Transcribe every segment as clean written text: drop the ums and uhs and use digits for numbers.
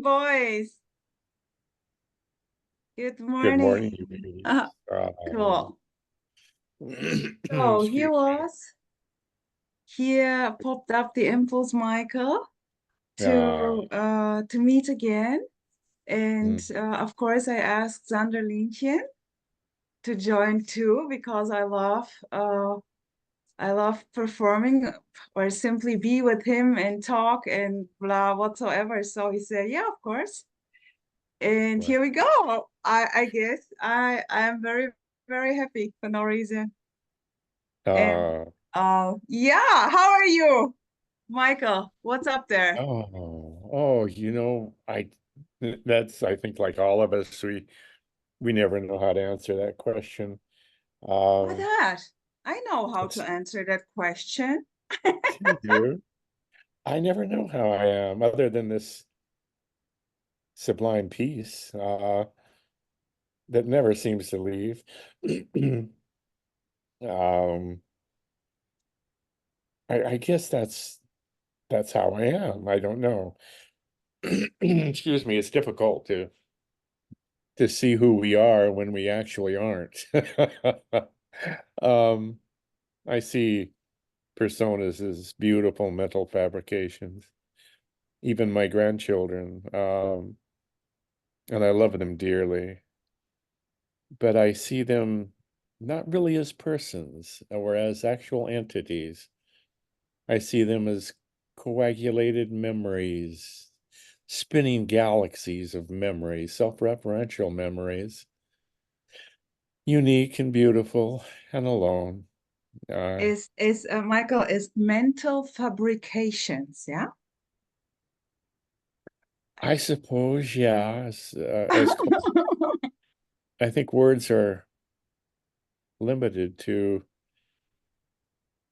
boys. Good Good morning, morning. you ladies. Uh, cool. So Excuse me. here popped up the impulse, Michael, Uh, to meet again. And mm, of course, I asked Sander to join too because I love performing or simply be with him and talk and blah whatsoever. So he said, "Yeah, of course." And right. here we go. I guess I am very happy for no reason. And Uh, yeah, how are you, Michael? What's up there? I that's I think like all of us, we never know how to answer that question. What Um, that? I know how to it's answer that question. you do. I never know how I am, other than this sublime peace, that never seems to leave. Um, I guess that's how I am. I don't know. Excuse me, it's difficult to see who we are when we actually aren't. Um, I see personas as beautiful mental fabrications, even my grandchildren, and I love them dearly, but I see them not really as persons or as actual entities. I see them as coagulated memories, spinning galaxies of memories, self-referential memories, unique and beautiful and alone. Uh, Is Michael is mental fabrications, yeah? I suppose, yeah, as close. I think words are limited to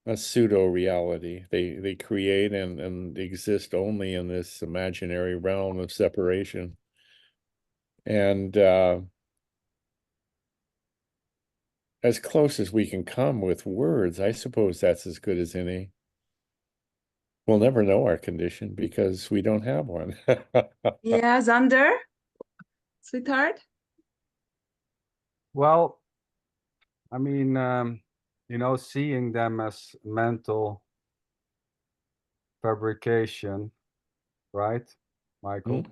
a pseudo reality. They create and exist only in this imaginary realm of separation. And as close as we can come with words, I suppose that's as good as any. We'll never know our condition because we don't have one. Yeah, Sander, sweetheart. Well, I mean, seeing them as mental fabrication, right, Mm, Michael?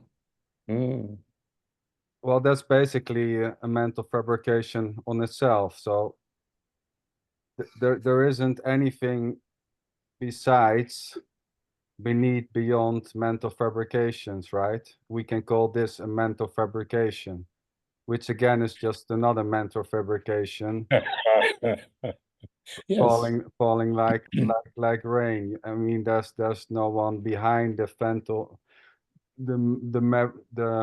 mm, Well, that's basically a mental fabrication on itself. So there isn't anything besides, beneath, beyond mental fabrications, right? We can call this a mental fabrication, which again is just another mental fabrication Yes. falling like rain. I mean, there's no one behind the mental the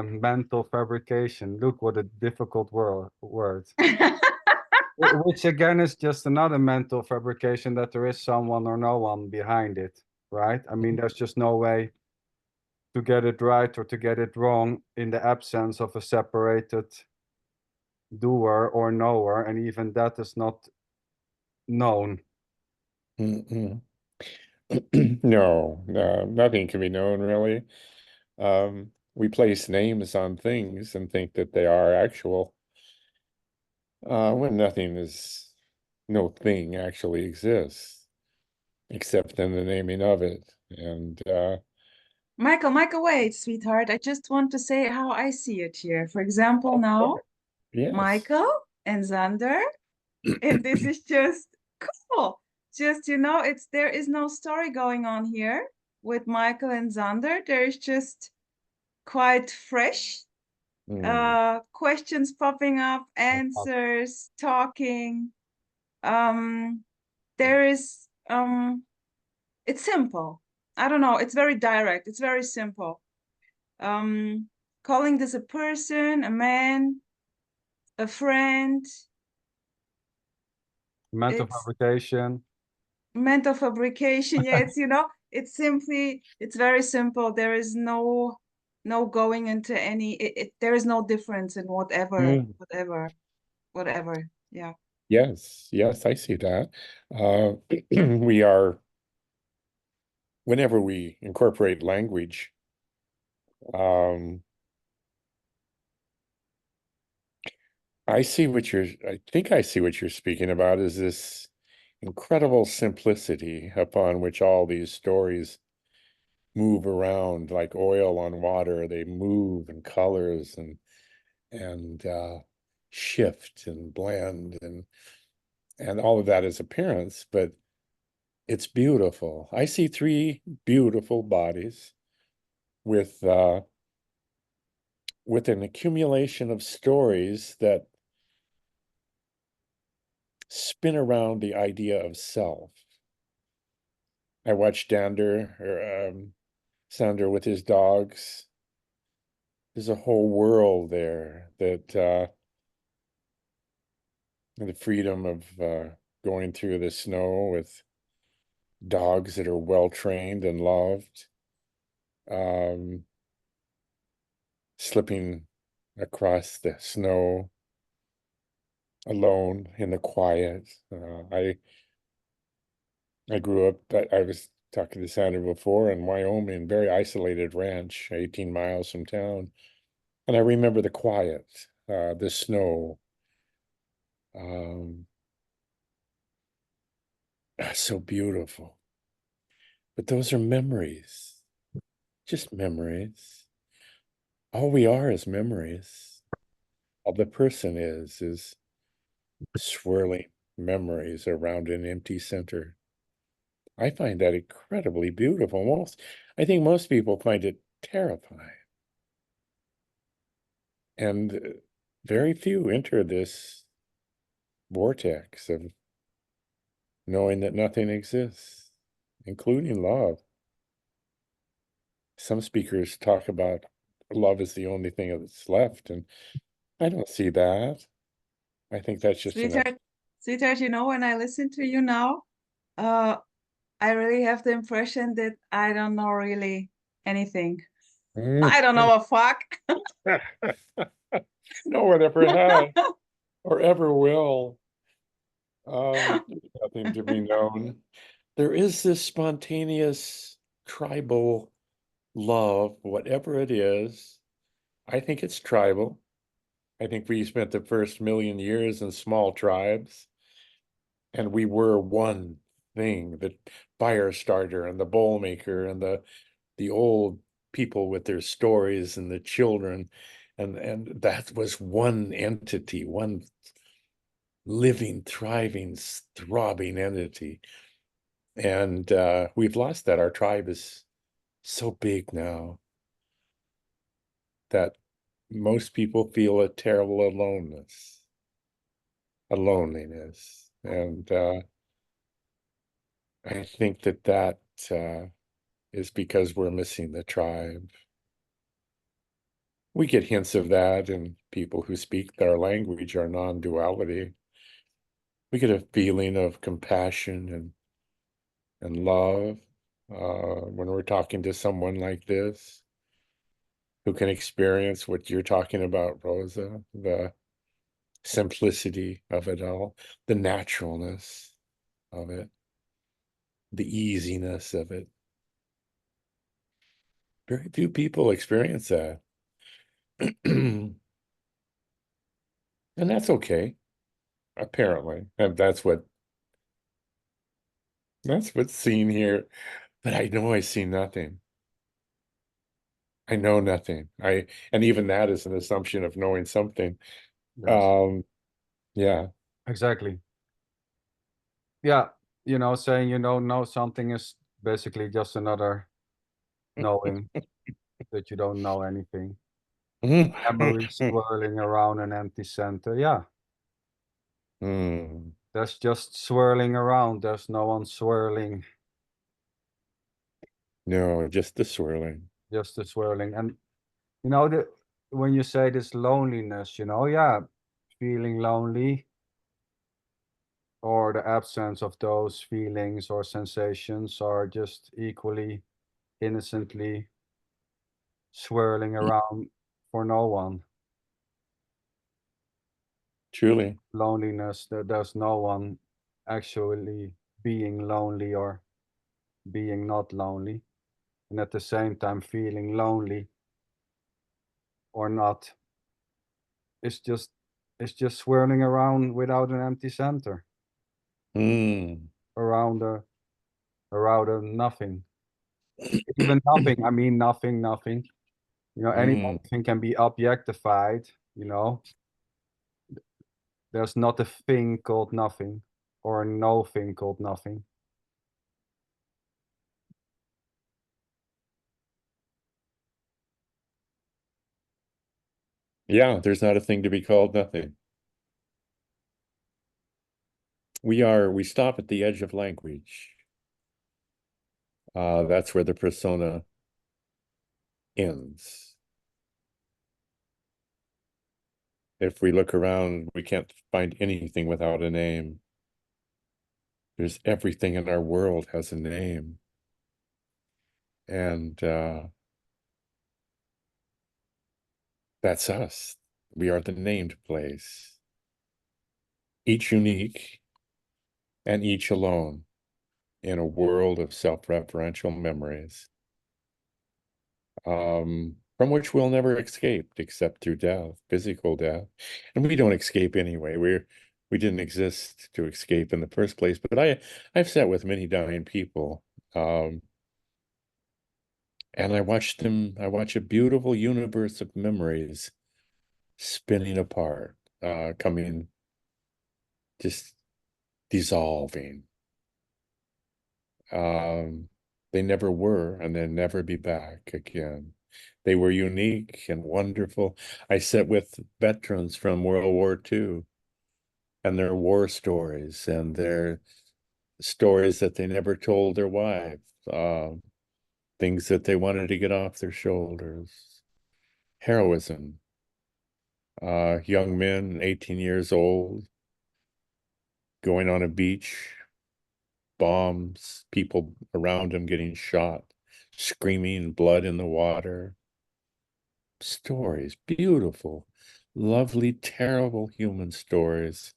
mental fabrication. Look what a difficult word. Which again is just another mental fabrication that there is someone or no one behind it, right? I mean, there's just no way to get it right or to get it wrong in the absence of a separated doer or knower, and even that is not known. Mm-mm. No, no, nothing can be known really. We place names on things and think that they are actual, when no thing actually exists except in the naming of it. And Michael, wait, sweetheart. I just want to say how I see it here. For example, of now, course, yes. Michael and Xander, and this is just cool. Just, there is no story going on here with Michael and Xander. There is just quite fresh Mm, questions popping up, answers, talking. Um, there is it's simple. I don't know, it's very direct, it's very simple. Um, calling this a person, a man, a friend, Mental it's fabrication. mental fabrication. Yeah, it's very simple. There is no going into there is no difference in mm. whatever. Yeah. Yes, yes, I see that. Uh, we are, whenever we incorporate language, I think I see what you're speaking about is this incredible simplicity upon which all these stories move around like oil on water. They move in colors and shift and blend and all of that is appearance, but it's beautiful. I see three beautiful bodies with an accumulation of stories that spin around the idea of self. I watched Sander with his dogs. There's a whole world there that the freedom of going through the snow with dogs that are well trained and loved, slipping across the snow alone in the quiet. I grew up, I was talking to Sandra before, in Wyoming, very isolated ranch, 18 miles from town. And I remember the quiet, the snow. So beautiful. But those are memories, just memories. All we are is memories. All the person is swirling memories around an empty center. I find that incredibly beautiful. I think most people find it terrifying. And very few enter this vortex of knowing that nothing exists, including love. Some speakers talk about love is the only thing that's left, and I don't see that. I think that's just enough. Sweetheart, you know, when I listen to you now, I really have the impression that I don't know really anything. I don't know a fuck. No one ever has or ever will. Nothing to be known. There is this spontaneous tribal love, whatever it is. I think it's tribal. I think we spent the first million years in small tribes, and we were one thing, the fire starter and the bowl maker and the old people with their stories and the children, and that was one entity, one living, thriving, throbbing entity. And we've lost that. Our tribe is so big now that most people feel a terrible aloneness, a loneliness. And I think that is because we're missing the tribe. We get hints of that in people who speak our language, our non-duality. We get a feeling of compassion and love when we're talking to someone like this, who can experience what you're talking about, Rosa, the simplicity of it all, the naturalness of it, the easiness of it. Very few people experience that. And that's okay, apparently. And that's what's seen here. But I know I see nothing. I know nothing. And even that is an assumption of knowing something. Yes. Yeah. Exactly. Yeah, you know, saying you don't know something is basically just another knowing that you don't know anything. Memories swirling around an empty center. Yeah, that's just swirling around. There's no one swirling, No, just the swirling. just the swirling. And you know, when you say this loneliness, you know, yeah, feeling lonely or the absence of those feelings or sensations are just equally innocently swirling around for no one. Truly. Loneliness, that there's no one actually being lonely or being not lonely, and at the same time feeling lonely or not. It's just It's just swirling around without an empty center. Mm. Around a nothing. Even nothing, I mean nothing. You know, anything can be objectified, you know. There's not a thing called nothing, or no thing called nothing. Yeah, there's not a thing to be called nothing. We stop at the edge of language. That's where the persona ends. If we look around, we can't find anything without a name. There's everything in our world has a name. And that's us. We are the named place. Each unique and each alone in a world of self-referential memories. From which we'll never escape except through death, physical death. And we don't escape anyway. We didn't exist to escape in the first place. But I've sat with many dying people. And I watch a beautiful universe of memories spinning apart, coming, just dissolving. They never were, and they'll never be back again. They were unique and wonderful. I sat with veterans from World War II and their war stories and their stories that they never told their wives, things that they wanted to get off their shoulders. Heroism. Young men, 18 years old, going on a beach, bombs, people around him getting shot, screaming, blood in the water. Stories, beautiful, lovely, terrible human stories.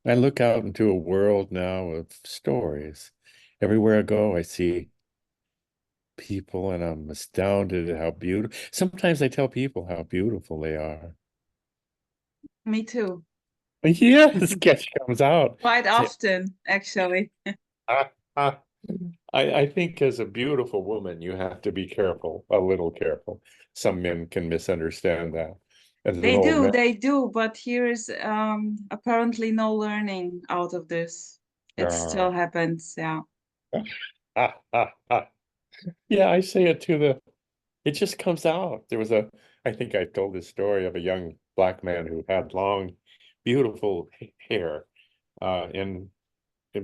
I look out into a world now of stories. Everywhere I go, I see people, and I'm astounded at how beautiful. Sometimes I tell people how beautiful they are. Me too. Yeah, the sketch comes out. Quite Say, often, actually. ah, ah. I think as a beautiful woman, you have to be careful, a little careful. Some men can misunderstand that. As an old man, They do, but here is apparently no learning out of this. It still happens, yeah. ah, ah, ah. Yeah, I say it to it just comes out. I think I told this story of a young black man who had long, beautiful hair, in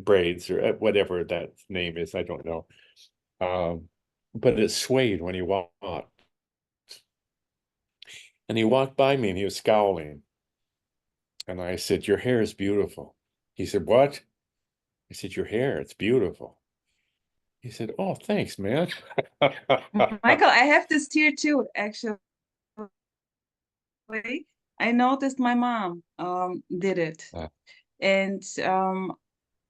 braids or whatever that name is, I don't know. But it swayed when he walked. And he walked by me and he was scowling. And I said, "Your hair is beautiful." He said, "What?" I said, "Your hair, it's beautiful." He said, "Oh, thanks, man." Michael, I have this tear too, actually. I noticed my mom did it. And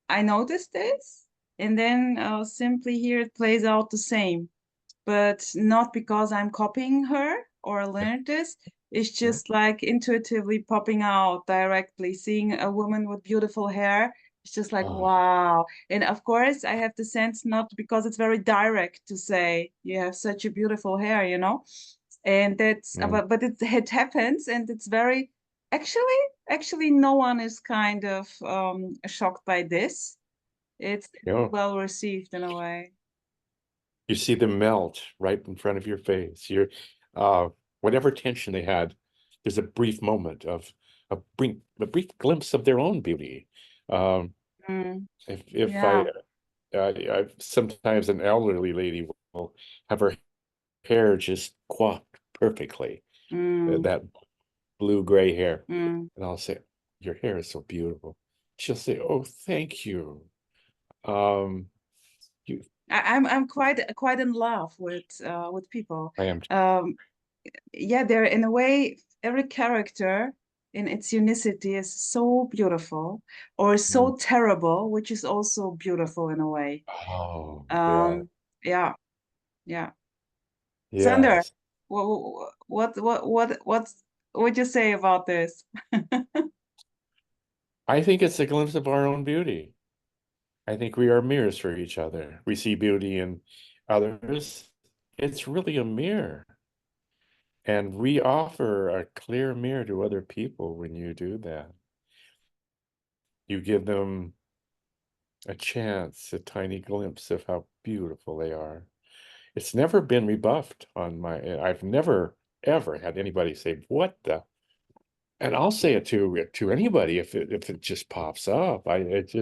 I noticed this, and then simply here it plays out the same, but not because I'm copying her or learned this. It's just like intuitively popping out directly, seeing a woman with beautiful hair. It's just like, wow. And of course, I have the sense not because it's very direct to say you have such a beautiful hair, you know? And that's, but it happens, and it's very, actually, no one is kind of shocked by this. It's well received in a way. You see them melt right in front of your face. Whatever tension they had, there's a brief moment of a brief glimpse of their own beauty. I've sometimes an elderly lady will have her hair just coiffed perfectly, that blue-gray hair, and I'll say, "Your hair is so beautiful." She'll say, "Oh, thank you." I'm quite in love with people. I am. Yeah, they're in a way, every character in its unicity is so beautiful or so terrible, which is also beautiful in a way. Oh, Yeah. Sander, yes. what What'd you say about this? I think it's a glimpse of our own beauty. I think we are mirrors for each other. We see beauty in others. It's really a mirror. And we offer a clear mirror to other people when you do that. You give them a chance, a tiny glimpse of how beautiful they are. It's never been rebuffed on I've never, ever had anybody say, what the? And I'll say it to anybody if it just pops up. I don't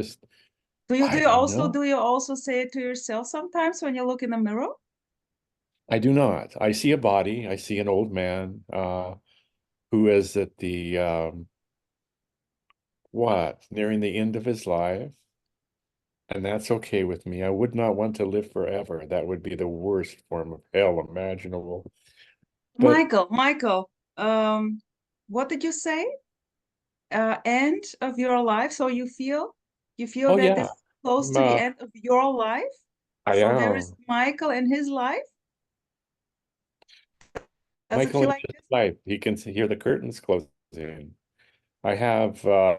know. Do you also say it to yourself sometimes when you look in the mirror? I do not. I see a body. I see an old man who is at the nearing the end of his life, and that's okay with me. I would not want to live forever. That would be the worst form of hell imaginable. But Michael, what did you say? End of your life. So you feel oh that this yeah, is close to the end of your life. I So there is am. Michael in his life. Does it Michael feel in like his this? life. He can hear the curtains closing. I have a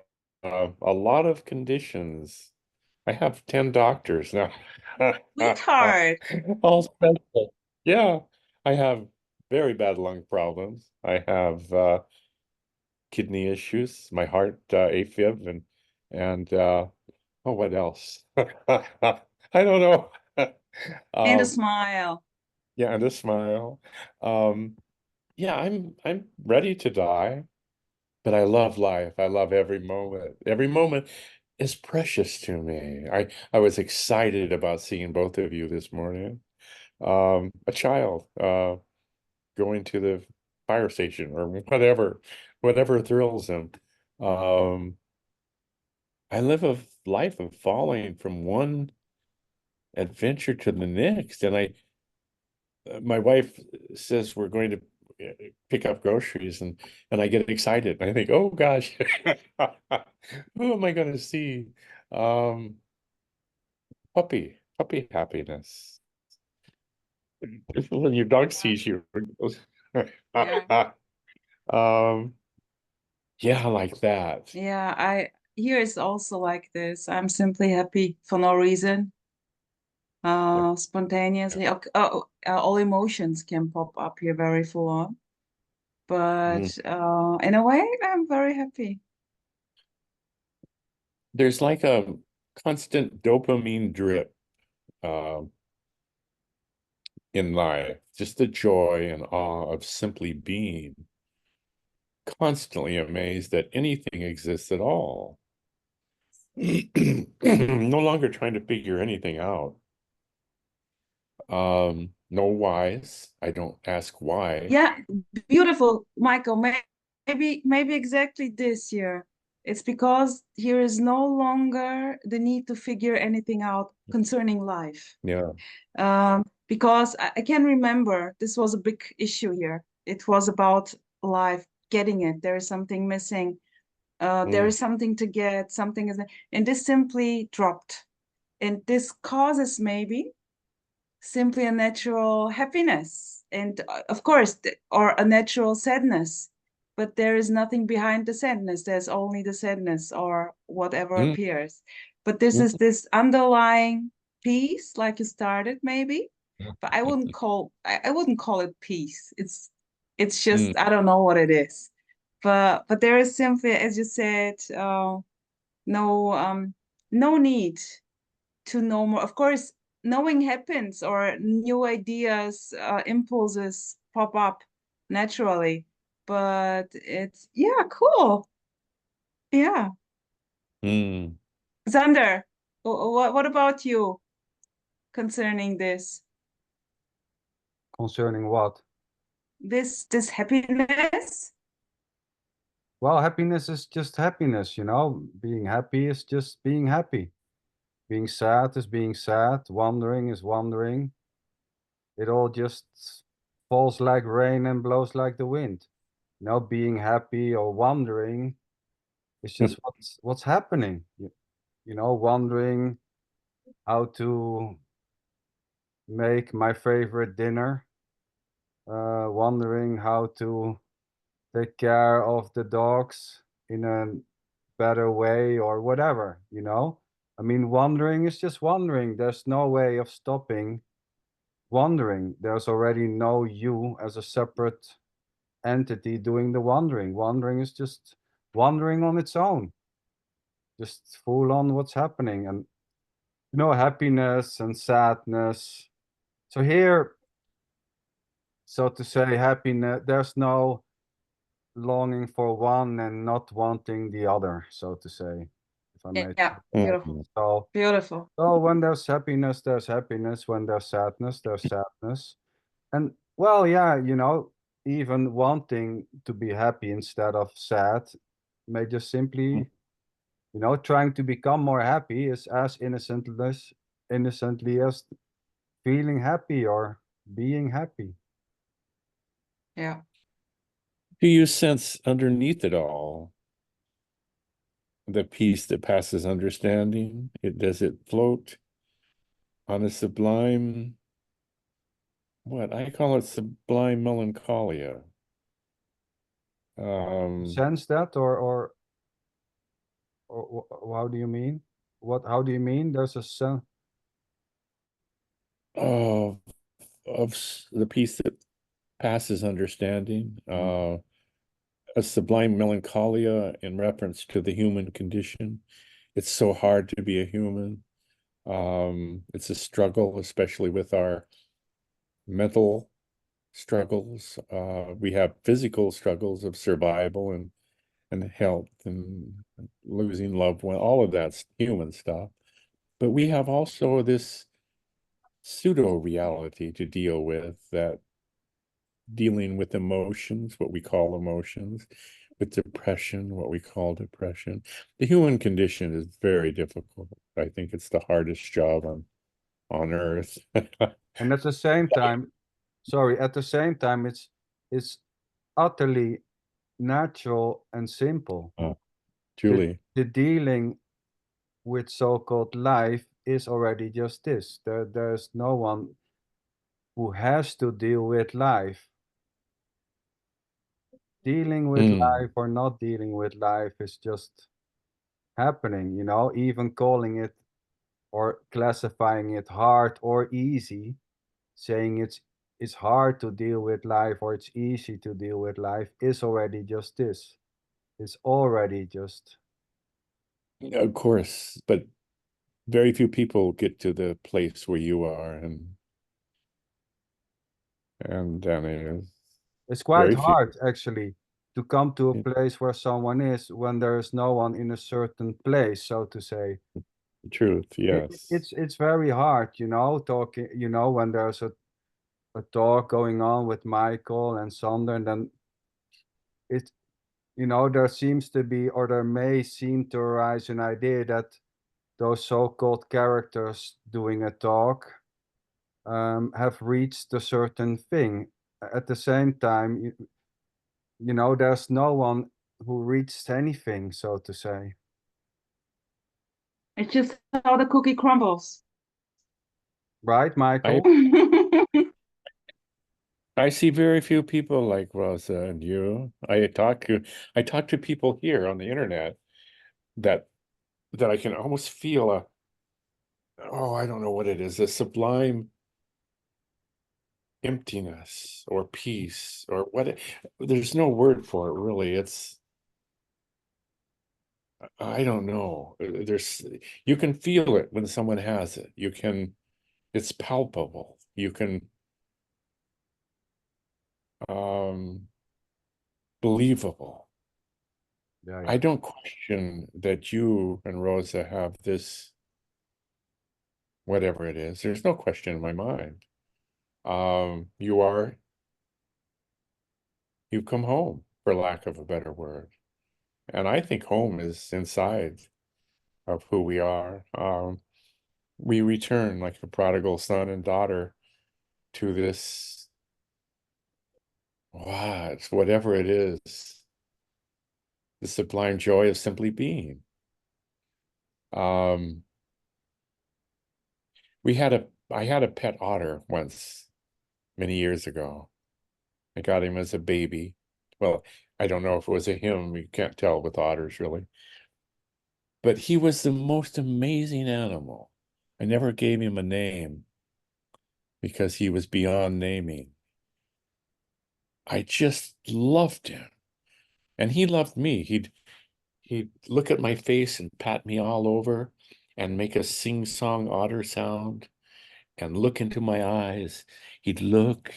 lot of conditions. I have 10 doctors now. Sweetheart. All special. Yeah, I have very bad lung problems. I have kidney issues, my heart AFib, and oh, what else? I don't know. And a Um, smile. yeah, and a smile. Yeah, I'm ready to die. But I love life. I love every moment. Every moment is precious to me. I was excited about seeing both of you this morning. A child going to the fire station or whatever thrills him. Um, I live a life of falling from one adventure to the next, and my wife says we're going to pick up groceries, and I get excited and I think, oh gosh, who am I going to see? Um, puppy happiness. When your dog sees you. Yeah. Um, yeah, like that. Yeah, I here is also like this. I'm simply happy for no reason. Yeah. Spontaneously. All emotions can pop up here very full on. Mm. But in a way, I'm very happy. There's like a constant dopamine drip um, in life, just the joy and awe of simply being, constantly amazed that anything exists at all. No longer trying to figure anything out. No whys. I don't ask why. Yeah, beautiful, Michael. Maybe exactly this year. It's because here is no longer the need to figure anything out concerning life. Yeah. Because I can remember this was a big issue here. It was about life, getting it. There is something missing. There Mm. is something to get, something is, and this simply dropped. And this causes maybe simply a natural happiness and of course or a natural sadness, but there is nothing behind the sadness. There's only the sadness or whatever Mm. appears, but this Mm. is this underlying peace like you started maybe, but I wouldn't call it peace. It's Mm. just I don't know what it is, but there is simply, as you said, no no need to know more. Of course, knowing happens or new ideas, impulses pop up naturally. But it's yeah, cool. Yeah. Mm. Xander, what about you concerning this? Concerning what? This happiness? Well, happiness is just happiness, you know. Being happy is just being happy. Being sad is being sad. Wandering is wandering. It all just falls like rain and blows like the wind. You know, being happy or wandering is just what's happening. You know, wondering how to make my favorite dinner, wondering how to take care of the dogs in a better way or whatever, you know? I mean, wandering is just wandering. There's no way of stopping wandering. There's already no you as a separate entity doing the wandering. Wandering is just wandering on its own, just full on what's happening. And, you know, happiness and sadness. So here, so to say, happiness, there's no longing for one and not wanting the other, so to say, if I may. Yeah, beautiful, Mhm. So, beautiful. so when there's happiness, there's happiness. When there's sadness, there's sadness. And well, yeah, you know, even wanting to be happy instead of sad may just simply, you know, trying to become more happy is as innocently as feeling happy or being happy. Yeah. Do you sense underneath it all the peace that passes understanding? Does it float on a sublime, what I call it, sublime melancholia? Sense that, or how do you mean? What? How do you mean? There's a sense. of the peace that passes understanding, a sublime melancholia in reference to the human condition. It's so hard to be a human. It's a struggle, especially with our mental struggles. We have physical struggles of survival and health and losing loved one, all of that's human stuff. But we have also this pseudo reality to deal with, that dealing with emotions, what we call emotions, with depression, what we call depression. The human condition is very difficult. I think it's the hardest job on earth. And at the same time, sorry, at the same time, it's utterly natural and simple. Oh, The, Julie. the dealing with so-called life is already just this. There's no one who has to deal with life. Dealing with life or not dealing with life is just happening, you know, even calling it or classifying it hard or easy, saying it's hard to deal with life or it's easy to deal with life is already just this. It's already just. Of course, but very few people get to the place where you are, and then it is It's quite very few. hard actually to come to a place where someone is when there is no one in a certain place, so to say. Truth, yes. It's very hard, you know, talking, you know, when there's a talk going on with Michael and Sander, and then it, you know, there seems to be, or there may seem to arise an idea that those so-called characters doing a talk have reached a certain thing. At the same time, you know, there's no one who reached anything, so to say. It's just how the cookie crumbles. Right, I Michael? I see very few people like Rosa and you. I talk to people here on the internet that I can almost feel I don't know what it is, a sublime emptiness or peace or what there's no word for it really. I don't know. You can feel it when someone has it. It's palpable. You can um believable. Yeah, I yeah. don't question that you and Rosa have this, whatever it is. There's no question in my mind. You've come home, for lack of a better word. And I think home is inside of who we are. We return like a prodigal son and daughter to this, whatever it is, the sublime joy of simply being. Um, I had a pet otter once, many years ago. I got him as a baby Well, I don't know if it was a him. You can't tell with otters, really. But he was the most amazing animal. I never gave him a name because he was beyond naming. I just loved him. And he loved me. He'd look at my face and pat me all over and make a sing-song otter sound and look into my eyes. He'd look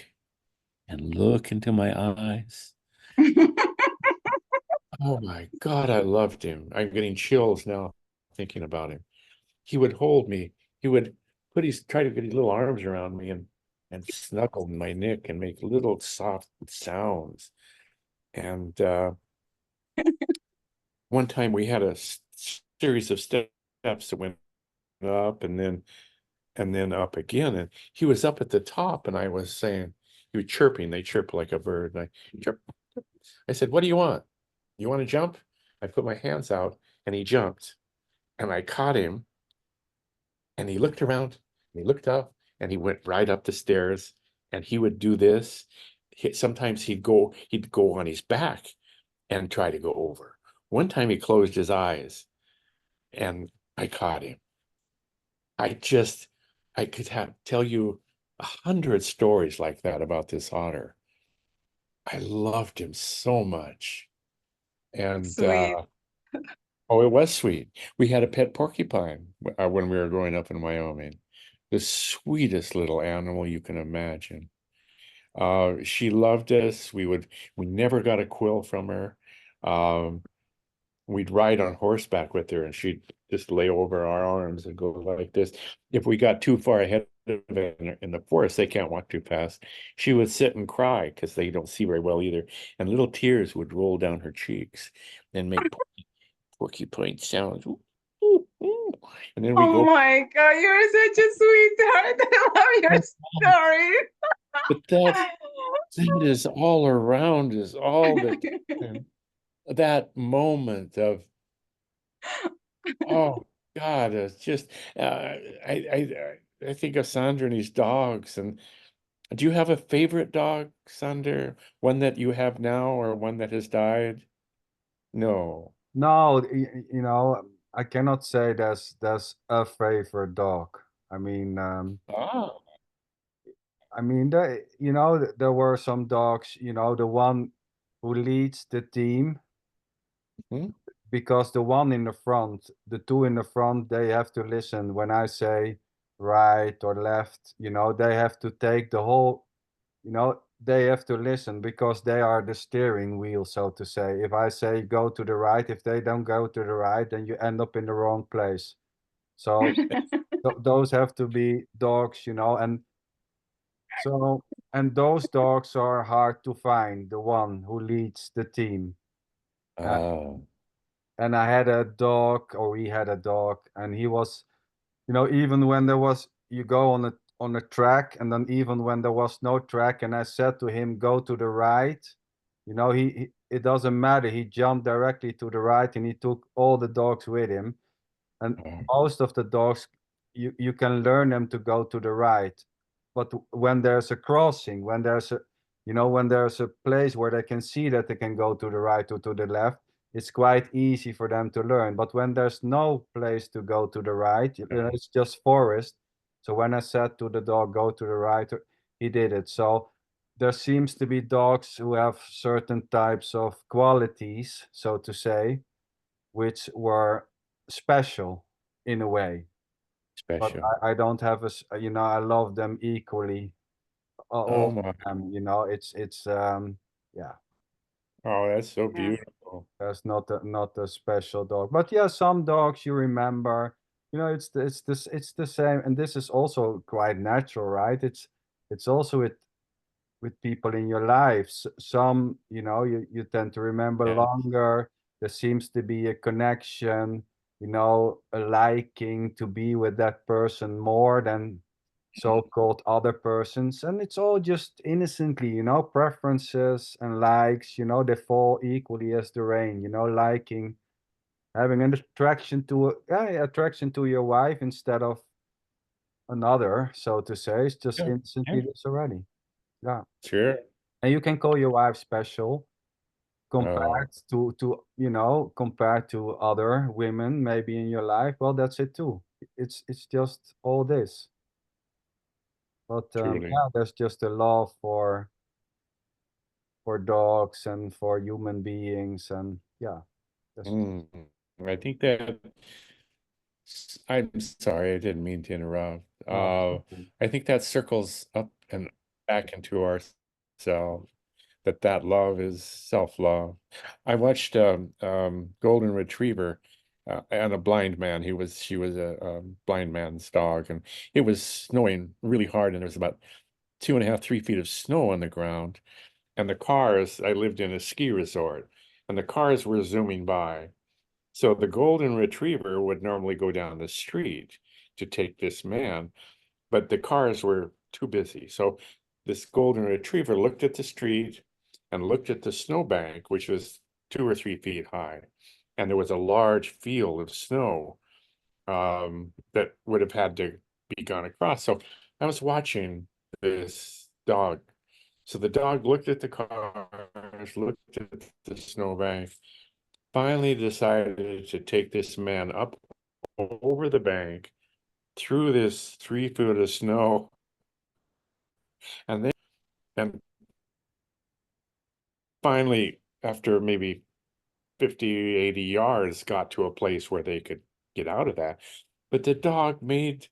and look into my eyes. Oh my God, I loved him. I'm getting chills now thinking about him. He would hold me. He would try to get his little arms around me and snuggle in my neck and make little soft sounds. And one time we had a series of steps that went up and then up again. And he was up at the top, and I was saying, he was chirping. They chirp like a bird. And I chirp. I said, "What do you want? You want to jump?" I put my hands out, and he jumped, and I caught him. And he looked around, and he looked up, and he went right up the stairs. And he would do this. Sometimes he'd go on his back and try to go over. One time he closed his eyes, and I caught him. I could tell you 100 stories like that about this otter. I loved him so much. And Sweet. oh, it was sweet. We had a pet porcupine when we were growing up in Wyoming. The sweetest little animal you can imagine. She loved us. We never got a quill from her. Um, we'd ride on horseback with her, and she'd just lay over our arms and go like this. If we got too far ahead of it in the forest, they can't walk too fast. She would sit and cry because they don't see very well either, and little tears would roll down her cheeks and make porcupine sounds. Ooh, ooh, ooh. And then we Oh go. my God, you're such a sweetheart. I love your story. But that is all around us all the time. That moment of, oh God, it's just I think of Sander and his dogs. And do you have a favorite dog, Sander? One that you have now or one that has died? No. No, you know, I cannot say there's a favorite dog. I mean, Ah. you know, there were some dogs, you know, the one who leads the team, Hmm? because the one in the front, the two in the front, they have to listen when I say right or left, you know, they have to take the whole, you know, they have to listen because they are the steering wheel, so to say. If I say go to the right, if they don't go to the right, then you end up in the wrong place. So those have to be dogs, you know, and so, and those dogs are hard to find, the one who leads the team. Uh, Ah. and I had a dog, or we had a dog, and he was, you know, even when there was, you go on a track, and then even when there was no track, and I said to him, go to the right, you know, he it doesn't matter. He jumped directly to the right, and he took all the dogs with him. And Ah. most of the dogs, you can learn them to go to the right, but when there's a crossing, when there's a, you know, when there's a place where they can see that they can go to the right or to the left, it's quite easy for them to learn. But when there's no place to go to the right, you know, it's just forest. So when I said to the dog, go to the right, he did it. So there seems to be dogs who have certain types of qualities, so to say, which were special in a way. But Special. I don't have you know, I love them equally, Oh all my. of them, you know, it's yeah, Oh, that's so Yeah. beautiful. there's not a special dog. But yeah, some dogs you remember, you know, it's the same, and this is also quite natural, right? It's also with people in your lives. Some, you know, you tend to remember Yeah. longer. There seems to be a connection, you know, a liking to be with that person more than so-called other persons. And it's all just innocently, you know, preferences and likes, you know, they fall equally as the rain, you know, liking, having an attraction to attraction to your wife instead of another, so to say. It's just Yeah. Yeah. instantly this already. Yeah. Sure. And you can call your wife special. compared to you know, compared to other women maybe in your life, well, that's it too. It's just all this. But truly. yeah, there's just a love for dogs and for human beings, and yeah, that's I think that I'm sorry, I didn't mean to interrupt. okay. I think that circles up and back into ourselves, that love is self-love. I watched Golden Retriever and a blind man. She was a blind man's dog, and it was snowing really hard, and there was about 2.5, 3 feet of snow on the ground. And the cars, I lived in a ski resort, and the cars were zooming by. So the golden retriever would normally go down the street to take this man, but the cars were too busy. So this golden retriever looked at the street and looked at the snowbank, which was 2 or 3 feet high. And there was a large field of snow that would have had to be gone across. So I was watching this dog. So the dog looked at the cars, looked at the snowbank, finally decided to take this man up over the bank through this 3 foot of snow, and finally, after maybe 50, 80 yards, got to a place where they could get out of that. But the dog made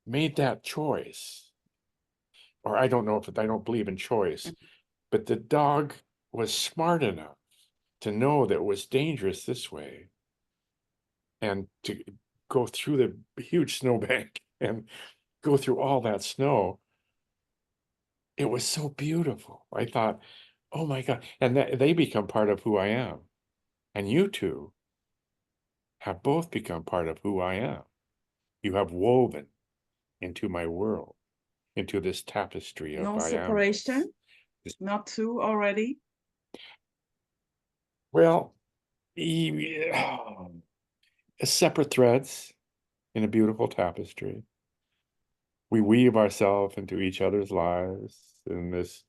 that choice. Or I don't know if I don't believe in choice, but the dog was smart enough to know that it was dangerous this way and to go through the huge snowbank and go through all that snow. It was so beautiful. I thought, oh my God. And that they become part of who I am. And you two have both become part of who I am. You have woven into my world, into this tapestry of No I am. separation, not two already. Well, separate threads in a beautiful tapestry. We weave ourselves into each other's lives in this,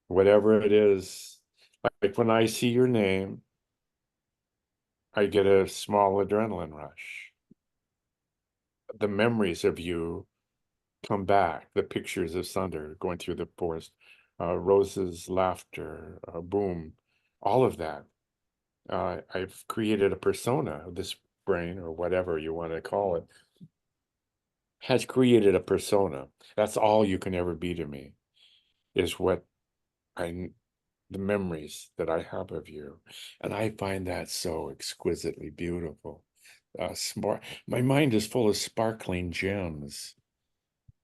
whatever it is. Like when I see your name, I get a small adrenaline rush. The memories of you come back, the pictures of Sunder going through the forest, Rosa's laughter, boom, all of that. I've created a persona, this brain, or whatever you want to call it, has created a persona. That's all you can ever be to me, is what the memories that I have of you. And I find that so exquisitely beautiful. Smart. My mind is full of sparkling gems.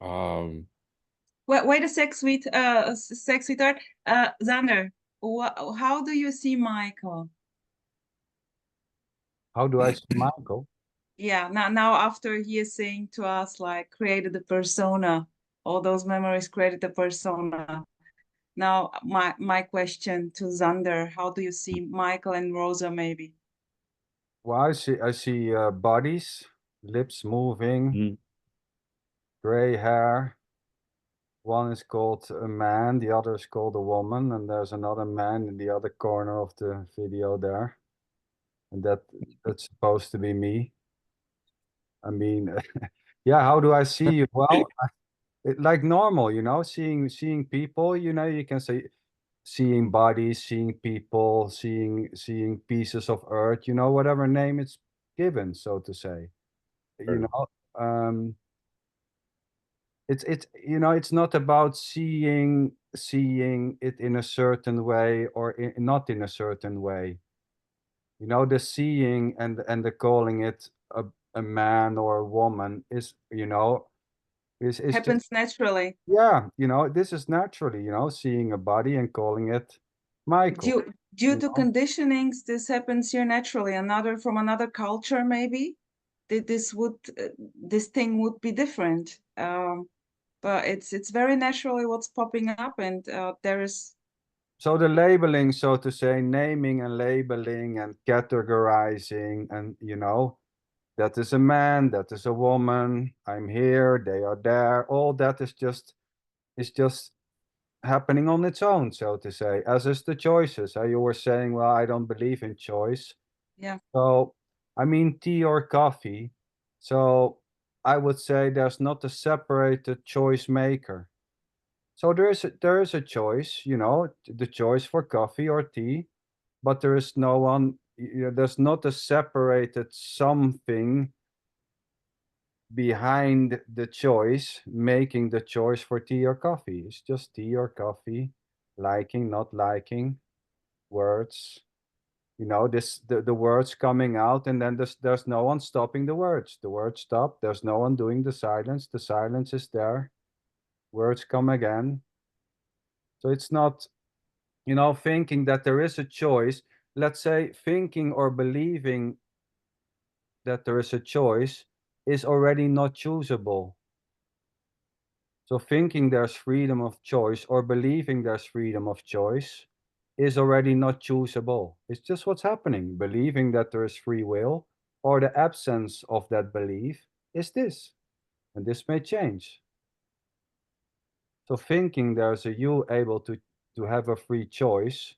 Wait a sec, sweetheart. Xander, how do you see Michael? How do I see Michael? Yeah, now after he is saying to us, like, created the persona, all those memories created the persona. Now, my question to Xander, how do you see Michael and Rosa maybe? Well, I see bodies, lips moving, gray hair. One is called a man, the other is called a woman, and there's another man in the other corner of the video there. And that's supposed to be me. I mean, yeah, how do I see you? Well, like normal, you know, seeing people, you know, you can say seeing bodies, seeing people, seeing pieces of earth, you know, whatever name it's given, so to say. You know, it's you know, it's not about seeing it in a certain way or not in a certain way. You know, the seeing and the calling it a man or a woman is, you know, is just, Happens naturally. yeah, you know, this is naturally, you know, seeing a body and calling it Michael. Due to know? conditionings, this happens here naturally. Another from another culture, maybe this thing would be different. But it's very naturally what's popping up, and there is. So the labeling, so to say, naming and labeling and categorizing, and you know, that is a man, that is a woman, I'm here, they are there. All that is just happening on its own, so to say, as is the choices. You were saying, well, I don't believe in choice. Yeah. So, I mean, tea or coffee. So I would say there's not a separated choice maker. So there is a choice, you know, the choice for coffee or tea, but there is no one, there's not a separated something behind the choice, making the choice for tea or coffee. It's just tea or coffee, liking, not liking, words. You know, the words coming out, and then there's no one stopping the words. The words stop. There's no one doing the silence. The silence is there. Words come again. So it's not, you know, thinking that there is a choice. Let's say thinking or believing that there is a choice is already not choosable. So thinking there's freedom of choice or believing there's freedom of choice is already not choosable. It's just what's happening. Believing that there is free will or the absence of that belief is this. And this may change. So thinking there's a you able to have a free choice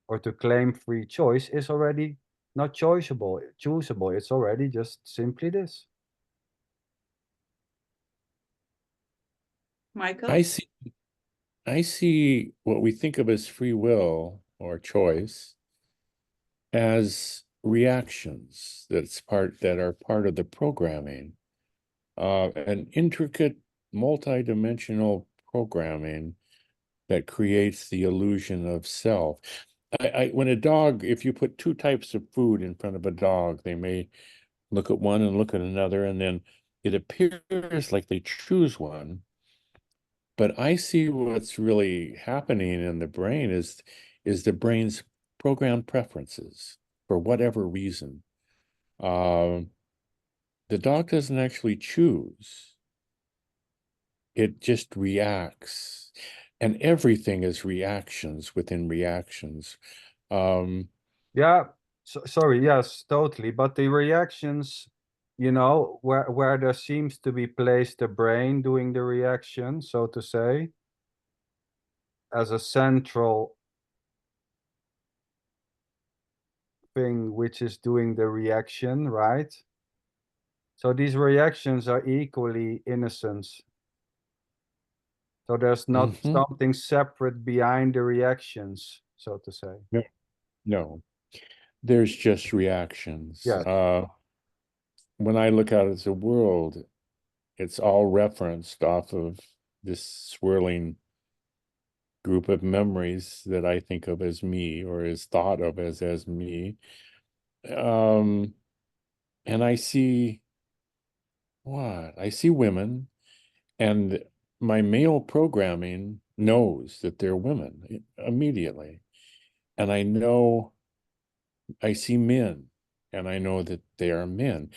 or to claim free choice is already not choosable. It's already just simply this. Michael? I see what we think of as free will or choice as reactions that are part of the programming, an intricate, multidimensional programming that creates the illusion of self. When a dog, if you put two types of food in front of a dog, they may look at one and look at another, and then it appears like they choose one. But I see what's really happening in the brain is the brain's programmed preferences for whatever reason. The dog doesn't actually choose. It just reacts. And everything is reactions within reactions. Yeah, sorry, yes, totally. But the reactions, you know, where there seems to be placed the brain doing the reaction, so to say, as a central thing which is doing the reaction, right? So these reactions are equally innocence. So there's not mhm. something separate behind the reactions, so to say. No, no, there's just reactions. Yes. When I look out at the world, it's all referenced off of this swirling group of memories that I think of as me or is thought of as me. And I see what? I see women, and my male programming knows that they're women immediately. And I see men, and I know that they are men.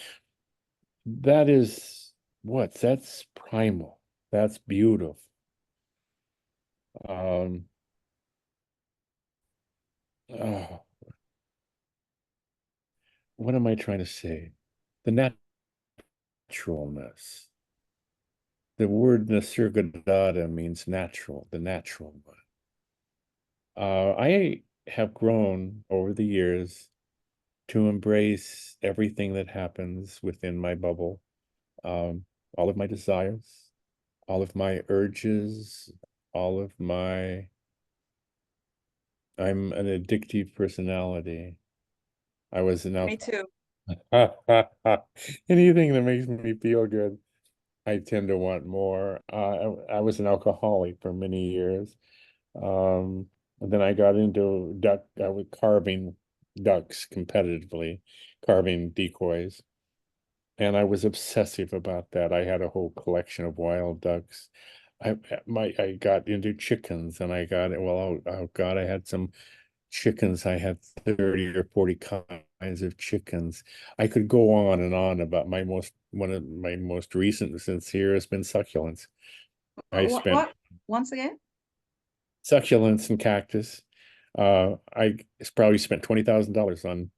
That is that's primal. That's beautiful. Um, oh, what am I trying to say? The naturalness. The word Nisargadatta means natural, the natural one. I have grown over the years to embrace everything that happens within my bubble, all of my desires, all of my urges, all of my. I'm an addictive personality. I was an Me too. anything that makes me feel good, I tend to want more. I was an alcoholic for many years. Um, and then I got into I was carving ducks competitively, carving decoys. And I was obsessive about that. I had a whole collection of wild ducks. I got into chickens, and I got well, oh God, I had some chickens. I had 30 or 40 kinds of chickens. I could go on and on about one of my most recent sincere has been succulents. I spent What? Once again? succulents and cactus. I probably spent $20,000 on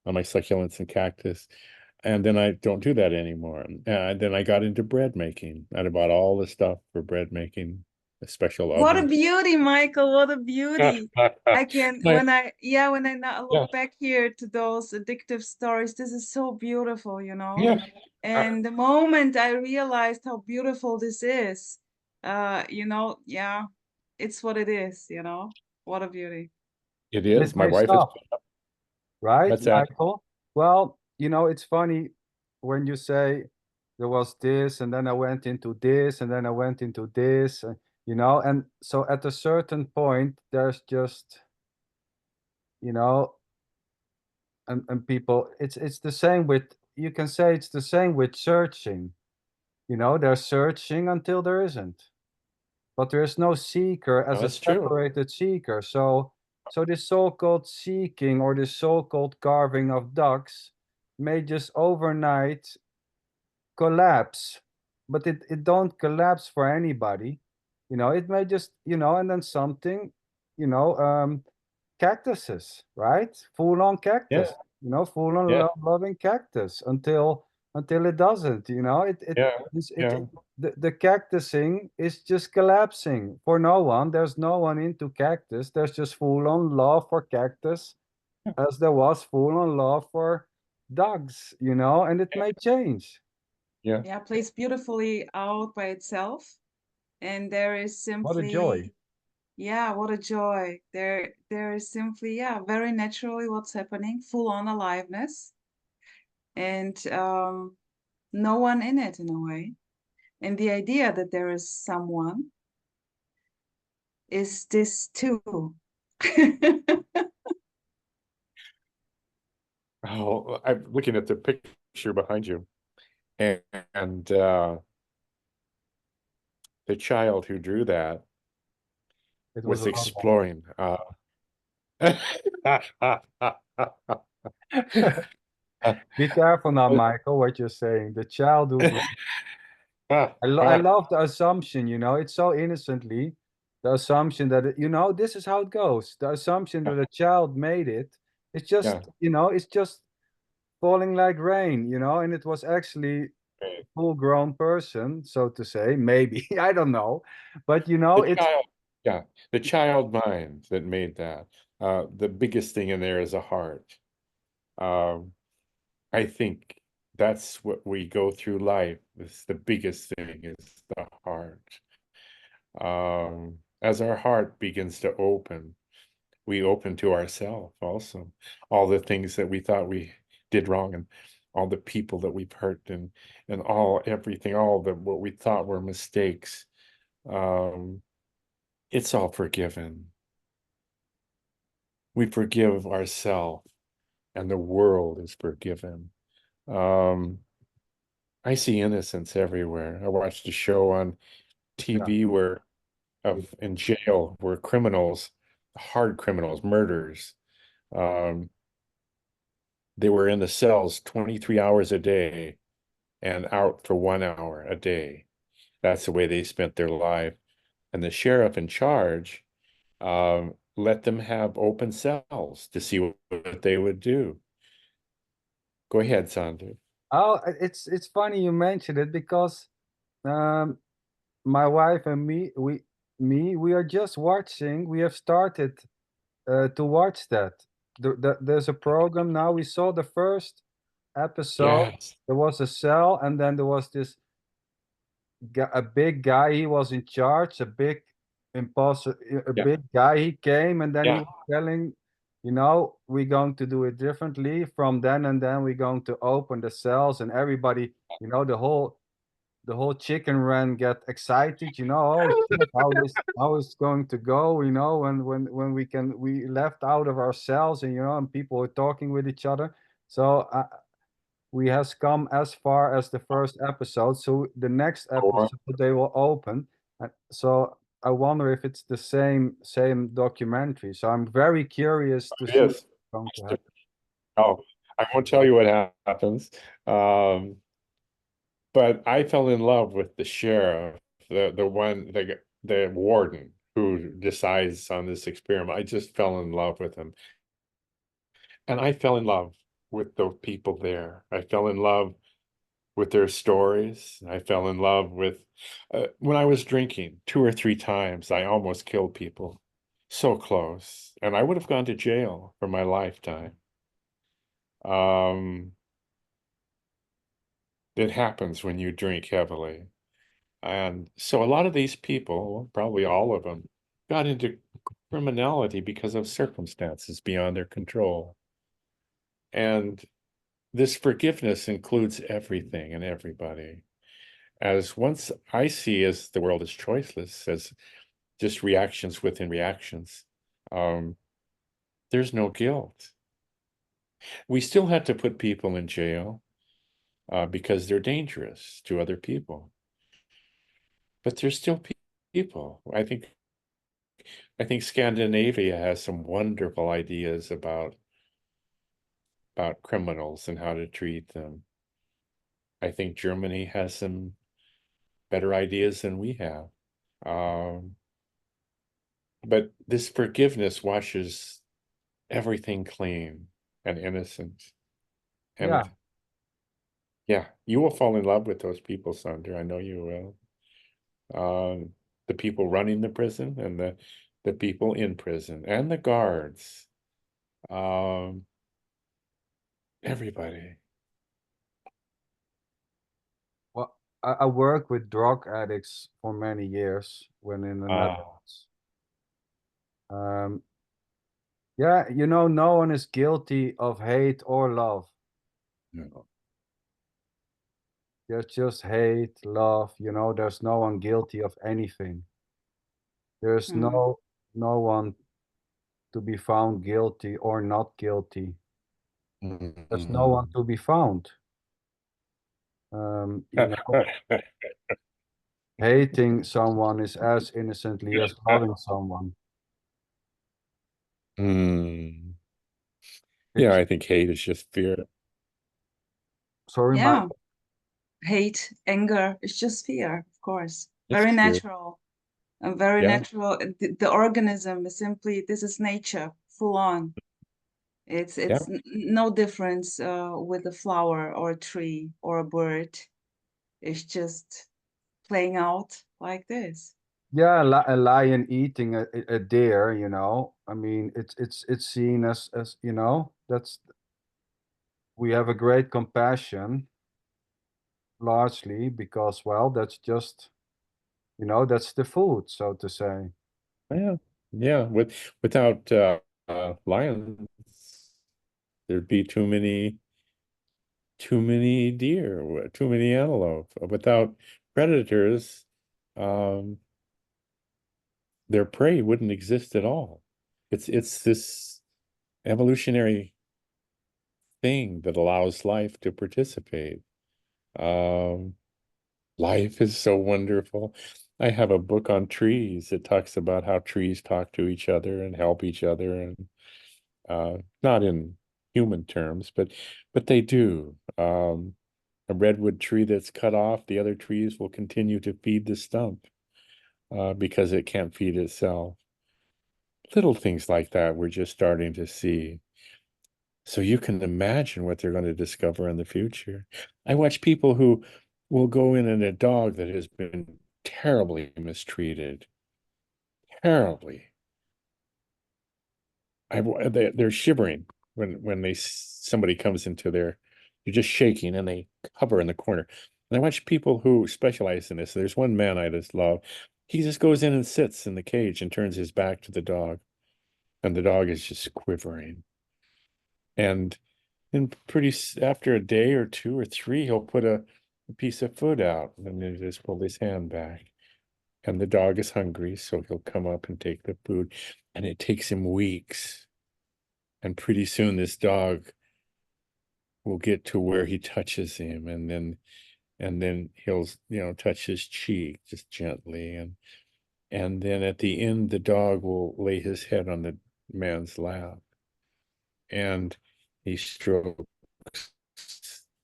my succulents and cactus. And then I don't do that anymore. And then I got into bread making. I bought all the stuff for bread making a special What a oven. beauty, Michael. What a beauty. I can, when I now Yeah. look back here to those addictive stories, this is so beautiful, you know? Yeah. And the moment I realized how beautiful this is, you know, yeah, it's what it is, you know? What a beauty. It And it is. My may wife is. stop, right, What's that? Michael? Well, you know, it's funny when you say there was this, and then I went into this, and then I went into this, you know, and so at a certain point, there's just, you know, and people, it's the same with, you can say it's the same with searching. You know, they're searching until there isn't. But there is no seeker as a That's true. separated seeker. So this so-called seeking or this so-called carving of ducks may just overnight collapse, but it don't collapse for anybody. You know, it may just, you know, and then something, you know, cactuses, right? Full on Yeah. cactus, you know, full on Yeah. loving cactus until it doesn't, you know, Yeah. it Yeah. the cactusing is just collapsing for no one. There's no one into cactus. There's just full on love for cactus as there was full on love for dogs, you know, and it may change. Yeah. Yeah, plays beautifully out by itself. And there is What a joy. simply, yeah, what a joy. There is simply, yeah, very naturally what's happening, full on aliveness. And no one in it in a way. And the idea that there is someone is this too. Oh, I'm looking at the picture behind you, and, and the child who drew that It was was a loved one. exploring. Be careful now, Michael, what you're saying. The childhood. I love the assumption, you know, it's so innocently the assumption that, you know, this is how it goes. The assumption that a child made it, it's just, Yeah. you know, it's just falling like rain, you know, and it was actually a full-grown person, so to say, maybe, I don't know. But, you know, The child, yeah, the child mind that made that. The biggest thing in there is a heart. I think that's what we go through life. It's the biggest thing is the heart. As our heart begins to open, we open to ourselves also. All the things that we thought we did wrong, and all the people that we've hurt, and everything, all the what we thought were mistakes. It's all forgiven. We forgive ourselves, and the world is forgiven. I see innocence everywhere. I watched a show on TV where in jail where criminals, hard criminals, murderers, they were in the cells 23 hours a day and out for 1 hour a day. That's the way they spent their life. And the sheriff in charge let them have open cells to see what they would do. Go ahead, Sander. oh, it's funny you mentioned it because um, my wife and we are just watching. We have started to watch that. There's a program now. We saw the first episode. Yes. There was a cell, and then there was this a big guy. He was in charge. A big imposter. A Yeah. big guy. He came, and then he Yeah. was telling, you know, we're going to do it differently from then, and then we're going to open the cells, and everybody, you know, the whole chicken run get excited, you know, oh shit, how is going to go, you know, when we left out of ourselves, and you know, and people were talking with each other. So we has come as far as the first episode. So the next Or episode they will open. So I wonder if it's the same documentary. So I'm very curious to see what's yes. going to happen. Oh, I won't tell you what happens. But I fell in love with the sheriff, the warden who decides on this experiment. I just fell in love with him. And I fell in love with the people there. I fell in love with their stories. I fell in love with, when I was drinking 2 or 3 times, I almost killed people. So close. And I would have gone to jail for my lifetime. It happens when you drink heavily. And so a lot of these people, probably all of them, got into criminality because of circumstances beyond their control. And this forgiveness includes everything and everybody. As once I see as the world is choiceless, as just reactions within reactions, there's no guilt. We still have to put people in jail because they're dangerous to other people. But they're still people. I think Scandinavia has some wonderful ideas about criminals and how to treat them. I think Germany has some better ideas than we have. But this forgiveness washes everything clean and innocent. And yeah, you will fall in love with those people, Sander. I know you will. The people running the prison and the people in prison and the guards. Everybody. Well, I worked with drug addicts for many years when in the Netherlands. Yeah, you know, no one is guilty of hate or love. No. There's just hate, love, you know, there's no one guilty of anything. There's no one to be found guilty or not guilty. There's no one to be found. You know, hating someone is as innocently as loving someone. Yeah, I think hate is just fear. Sorry, Yeah. Michael. Hate, anger, it's just fear, of course. It's Very fear. natural. And very Yeah. natural. The organism is simply, this is nature, full on. It's Yeah. no difference with a flower or a tree or a bird. It's just playing out like this. Yeah, a lion eating a deer, you know. I mean, it's seen as you know, that's we have a great compassion largely because, well, that's just, you know, that's the food, so to say. Yeah. Yeah. Without lions, there'd be too many deer, too many antelope. Without predators, their prey wouldn't exist at all. It's this evolutionary thing that allows life to participate. Life is so wonderful. I have a book on trees that talks about how trees talk to each other and help each other, and not in human terms, but they do. A redwood tree that's cut off, the other trees will continue to feed the stump because it can't feed itself. Little things like that we're just starting to see. So you can imagine what they're going to discover in the future. I watch people who will go in a dog that has been terribly mistreated, terribly. They're shivering when somebody comes into they're just shaking and they hover in the corner. And I watch people who specialize in this. There's one man I just love. He just goes in and sits in the cage and turns his back to the dog, and the dog is just quivering. And then after a day or 2 or 3, he'll put a piece of food out and then just pull his hand back. And the dog is hungry, so he'll come up and take the food. And it takes him weeks. And pretty soon this dog will get to where he touches him, and then he'll, touch his cheek just gently. And then at the end, the dog will lay his head on the man's lap. And he strokes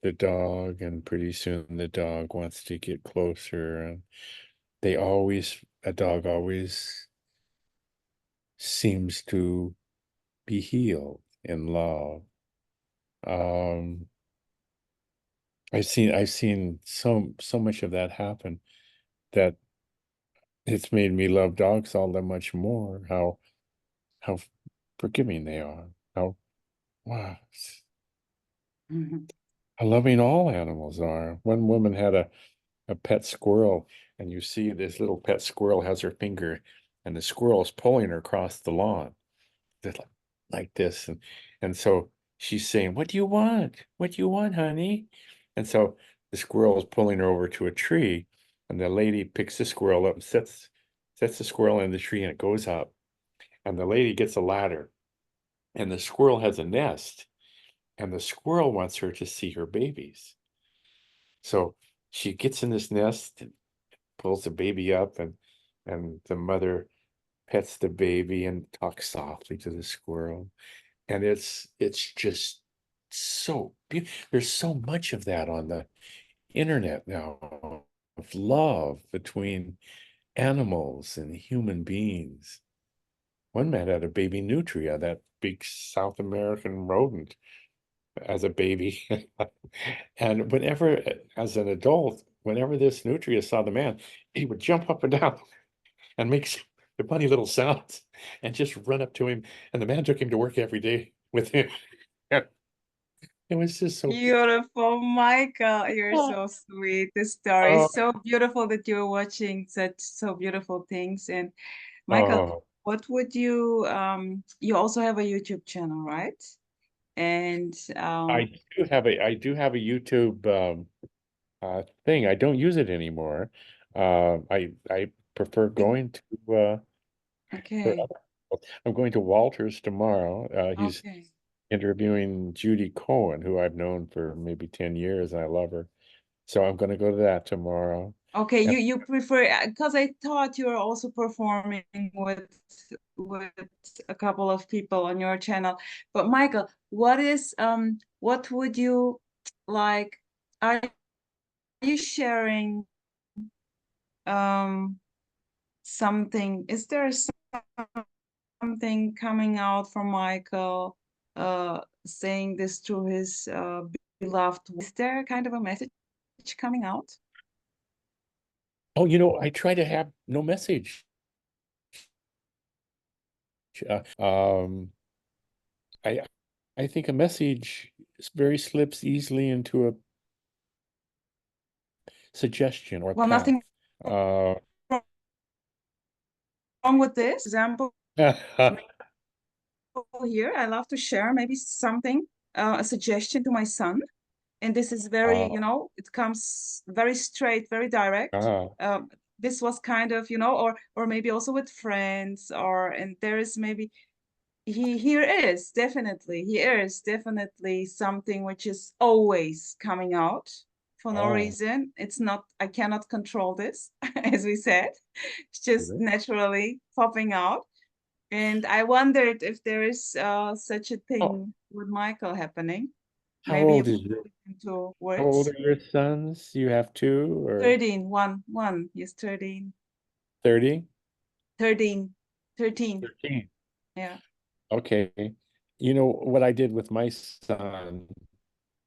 the dog, and pretty soon the dog wants to get closer, and a dog always seems to be healed in love. I've seen so much of that happen that it's made me love dogs all that much more. How forgiving they are. How wow, how loving all animals are. One woman had a pet squirrel, and you see this little pet squirrel has her finger, and the squirrel is pulling her across the lawn, just like this, and so she's saying, "What do you want? What do you want, honey?" And so the squirrel is pulling her over to a tree, and the lady picks the squirrel up and sets the squirrel in the tree, and it goes up, and the lady gets a ladder, and the squirrel has a nest, and the squirrel wants her to see her babies. So she gets in this nest and pulls the baby up, and the mother pets the baby and talks softly to the squirrel. And it's just so beautiful. There's so much of that on the internet now, of love between animals and human beings. One man had a baby nutria, that big South American rodent, as a baby. And whenever, as an adult, whenever this nutria saw the man, he would jump up and down and make the funny little sounds and just run up to him. And the man took him to work every day with him. And it was just so Beautiful, Michael. You're oh, so sweet. The story oh, is so beautiful that you're watching such so beautiful things. And Michael, oh. what would you you also have a YouTube channel, right? And I do have a YouTube thing. I don't use it anymore. I prefer going to for okay, other, I'm going to Walters tomorrow. He's okay. interviewing Judy Cohen, who I've known for maybe 10 years, and I love her. So I'm going to go to that tomorrow. Okay, And you prefer because I thought you were also performing with a couple of people on your channel. But Michael, what would you like? Are you sharing um something? Is there something coming out from Michael saying this to his beloved? Is there kind of a message coming out? oh, I try to have no message. Uh, um, I I think a message very slips easily into a suggestion or Well, path. nothing Uh, wrong with this. Example here, I love to share maybe something, a suggestion to my son. And this is very, uh, it comes very straight, very direct. uh, This was kind of, or maybe also with friends, and there is maybe here is definitely something which is always coming out for no oh, reason. It's not, I cannot control this, as we said. It's just really? naturally popping out. And I wondered if there is such a Oh, thing with Michael happening. how Maybe you old could is your put it into how old words. are your sons? You have two or 13, one. He's 13. 30? 13. 13. 13. Yeah. Okay. You know what I did with my son,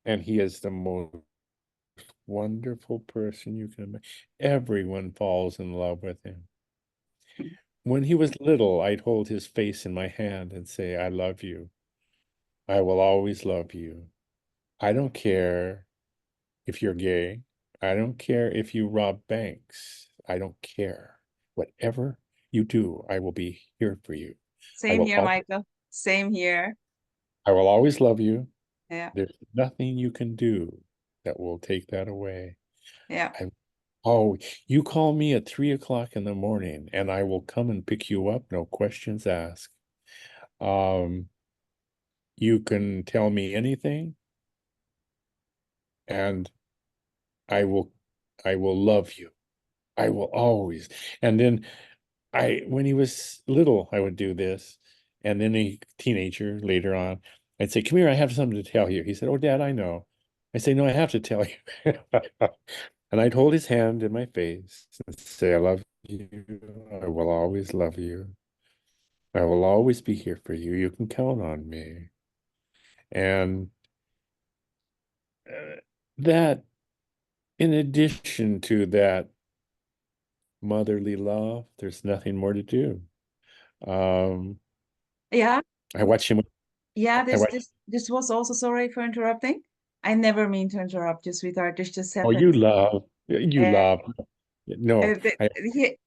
and he is the most wonderful person you can imagine. Everyone falls in love with him. When he was little, I'd hold his face in my hand and say, I love you. I will always love you. I don't care if you're gay. I don't care if you rob banks. I don't care. Whatever you do, I will be here for you. I Same will here, al Michael. Same here. I will always love you. Yeah. There's nothing you can do that will take that away. Yeah. I Oh, you call me at 3 o'clock in the morning and I will come and pick you up, no questions asked. Um, you can tell me anything and I will I will love you. I will always. And then when he was little, I would do this. And then a teenager later on, I'd say, come here, I have something to tell you. He said, oh, Dad, I know. I say, no, I have to tell you. And I'd hold his hand in my face and say, I love you. I will always love you. I will always be here for you. You can count on me. And that in addition to that motherly love, there's nothing more to do. Yeah. I watch him. Yeah, I watch. this was also, sorry for interrupting. I never mean to interrupt you, sweetheart. This just Oh, happened. you Uh, love. No, it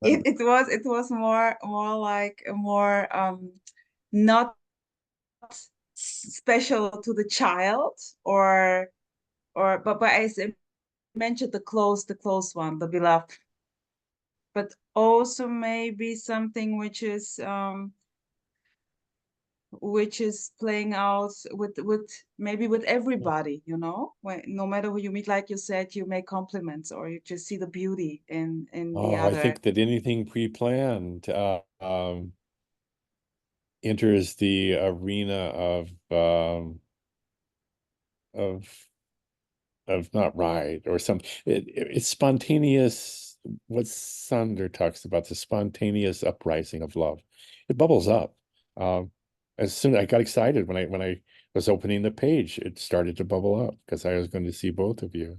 was more like a more not special to the child, but I mentioned the close one, the beloved, but also maybe something which is playing out with maybe with everybody, you know, when no matter who you meet, like you said, you make compliments or you just see the beauty in the oh, I other. think that anything pre-planned enters the arena of not right or something. It's spontaneous. What Sander talks about, the spontaneous uprising of love. It bubbles up. As soon as I got excited when I was opening the page, it started to bubble up because I was going to see both of you.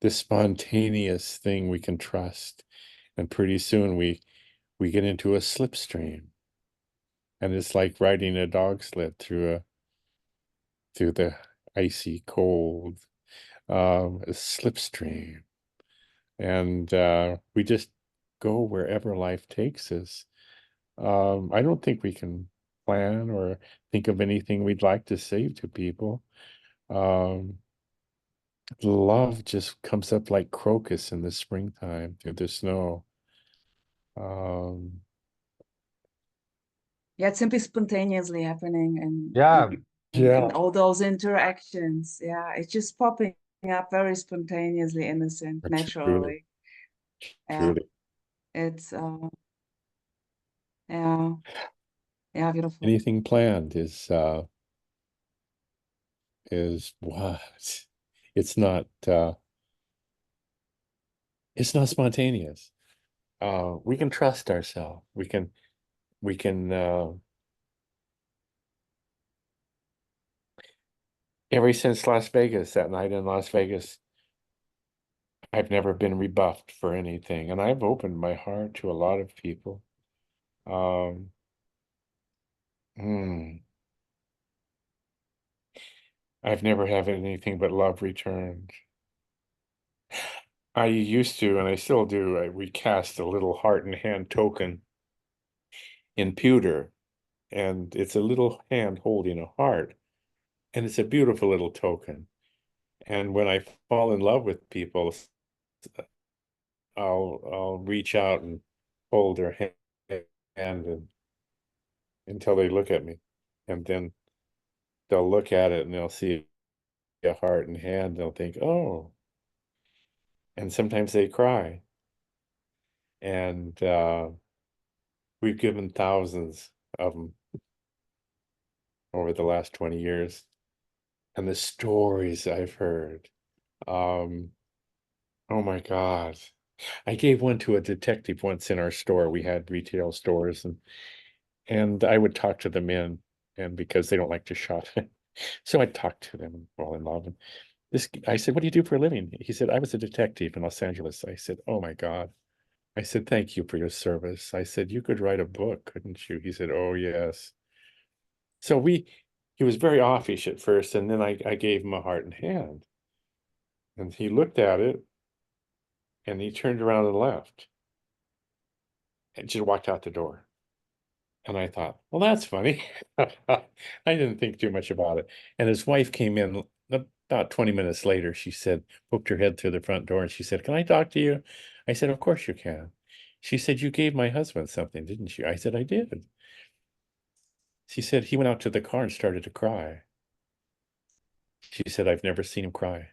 This spontaneous thing we can trust, and pretty soon we get into a slipstream, and it's like riding a dog sled through the icy cold a slipstream, and we just go wherever life takes us. I don't think we can plan or think of anything we'd like to say to people. Um, love just comes up like crocus in the springtime through the snow. Um, Yeah, it's simply spontaneously happening and Yeah, in all those interactions. Yeah, it's just popping up very spontaneously, innocent, truly, naturally. Yeah, truly. it's yeah, yeah, beautiful. Anything planned is what? It's not it's not spontaneous. We can trust ourselves. We can ever since Las Vegas, that night in Las Vegas, I've never been rebuffed for anything, and I've opened my heart to a lot of people. Um, mm, I've never had anything but love returned. I used to, and I still do, we cast a little heart and hand token in pewter, and it's a little hand holding a heart, and it's a beautiful little token. And when I fall in love with people, I'll reach out and hold their hand until they look at me, and then they'll look at it and they'll see a heart and hand. They'll think, "Oh," and sometimes they cry. And we've given thousands of them over the last 20 years, and the stories I've heard. Um, oh my God. I gave one to a detective once in our store. We had retail stores, and I would talk to them in, and because they don't like to shop. So I talked to them while in love. And I said, "What do you do for a living?" He said, "I was a detective in Los Angeles." I said, "Oh my God." I said, "Thank you for your service." I said, "You could write a book, couldn't you?" He said, "Oh yes." So he was very offish at first, and then I gave him a heart and hand. And he looked at it, and he turned around and left, and just walked out the door. And I thought, well, that's funny. I didn't think too much about it. And his wife came in about 20 minutes later. She said, poked her head through the front door, and she said, "Can I talk to you?" I said, "Of course you can." She said, "You gave my husband something, didn't you?" I said, "I did." She said, "He went out to the car and started to cry." She said, "I've never seen him cry."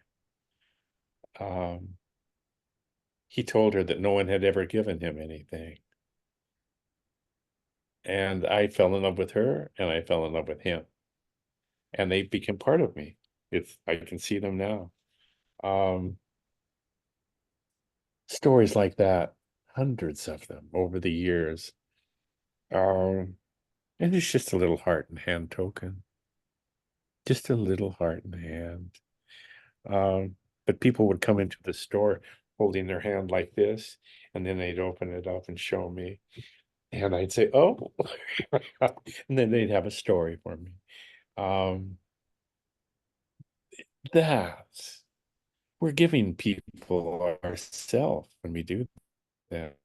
He told her that no one had ever given him anything. And I fell in love with her, and I fell in love with him. And they became part of me. I can see them now. Um, stories like that, hundreds of them over the years. And it's just a little heart and hand token. Just a little heart and hand. Um, but people would come into the store holding their hand like this, and then they'd open it up and show me. And I'd say, oh, and then they'd have a story for me. That's, we're giving people ourselves when we do that.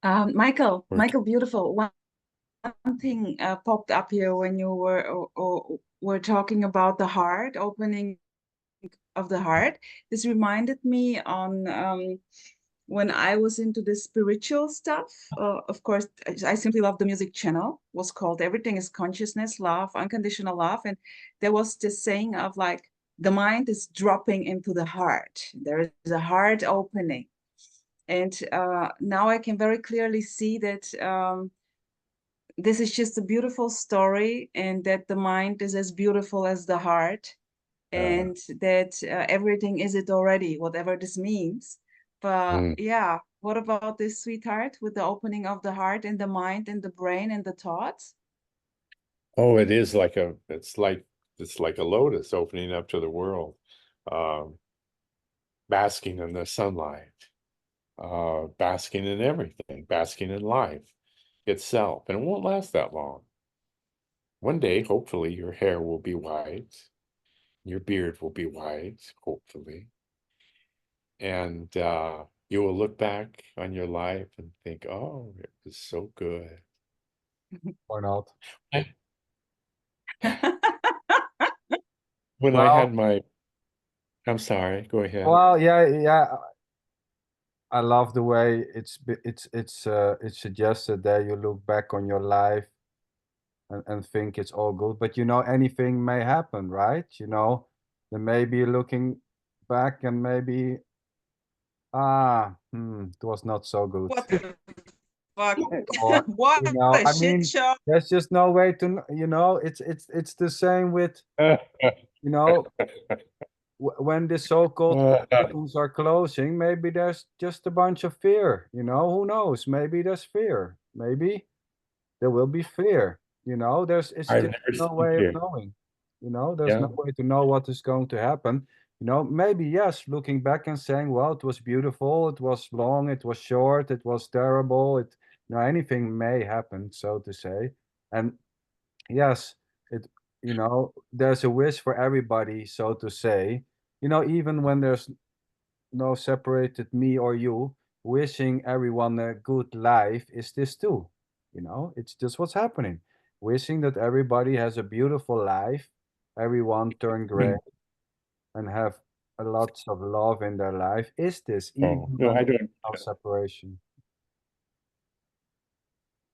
Michael, We're Michael, beautiful. One thing popped up here when you were talking about the heart, opening of the heart. This reminded me on when I was into the spiritual stuff. Of course, I simply love the music channel. It was called Everything is Consciousness, Love, Unconditional Love. And there was this saying of like, the mind is dropping into the heart. There is a heart opening. And now I can very clearly see that this is just a beautiful story, and that the mind is as beautiful as the heart, and that everything is it already, whatever this means. But yeah, what about this, sweetheart, with the opening of the heart and the mind and the brain and the thoughts? Oh, it is like it's like a lotus opening up to the world, basking in the sunlight, basking in everything, basking in life itself. And it won't last that long. One day, hopefully, your hair will be white, your beard will be white, hopefully. And you will look back on your life and think, oh, it was so good. Or not? When I Well, had my, I'm sorry, go ahead. well, yeah. I love the way it's suggested that you look back on your life and think it's all good, but you know, anything may happen, right? You know, then maybe looking back and maybe it was not so good. What the fuck? Or What you know, a I shit mean, show. there's just no way to you know, it's the same with, you know, when the so-called curtains are closing, maybe there's just a bunch of fear, you know, who knows? Maybe there's fear. Maybe there will be fear, you know, it's I've just never no seen way of fear. knowing, you know, there's Yeah. no way to know what is going to happen. You know, maybe yes, looking back and saying, well, it was beautiful, it was long, it was short, it was terrible, you know, anything may happen, so to say. And yes, it, you know, there's a wish for everybody, so to say. You know, even when there's no separated me or you, wishing everyone a good life is this too. You know, it's just what's happening. Wishing that everybody has a beautiful life, everyone turn great and have a lots of love in their life is this, even Oh, no, when I there's don't. no separation.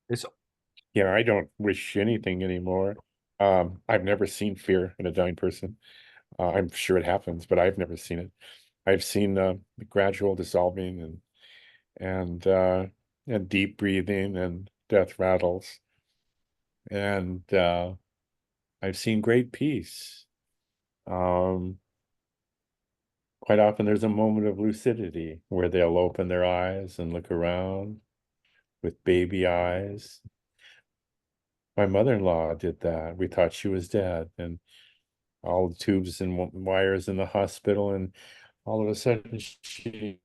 It's Yeah, I don't wish anything anymore. I've never seen fear in a dying person. I'm sure it happens, but I've never seen it. I've seen the gradual dissolving and deep breathing and death rattles, and I've seen great peace. Quite often there's a moment of lucidity where they'll open their eyes and look around with baby eyes. My mother-in-law did that. We thought she was dead, and all the tubes and wires in the hospital, and all of a sudden she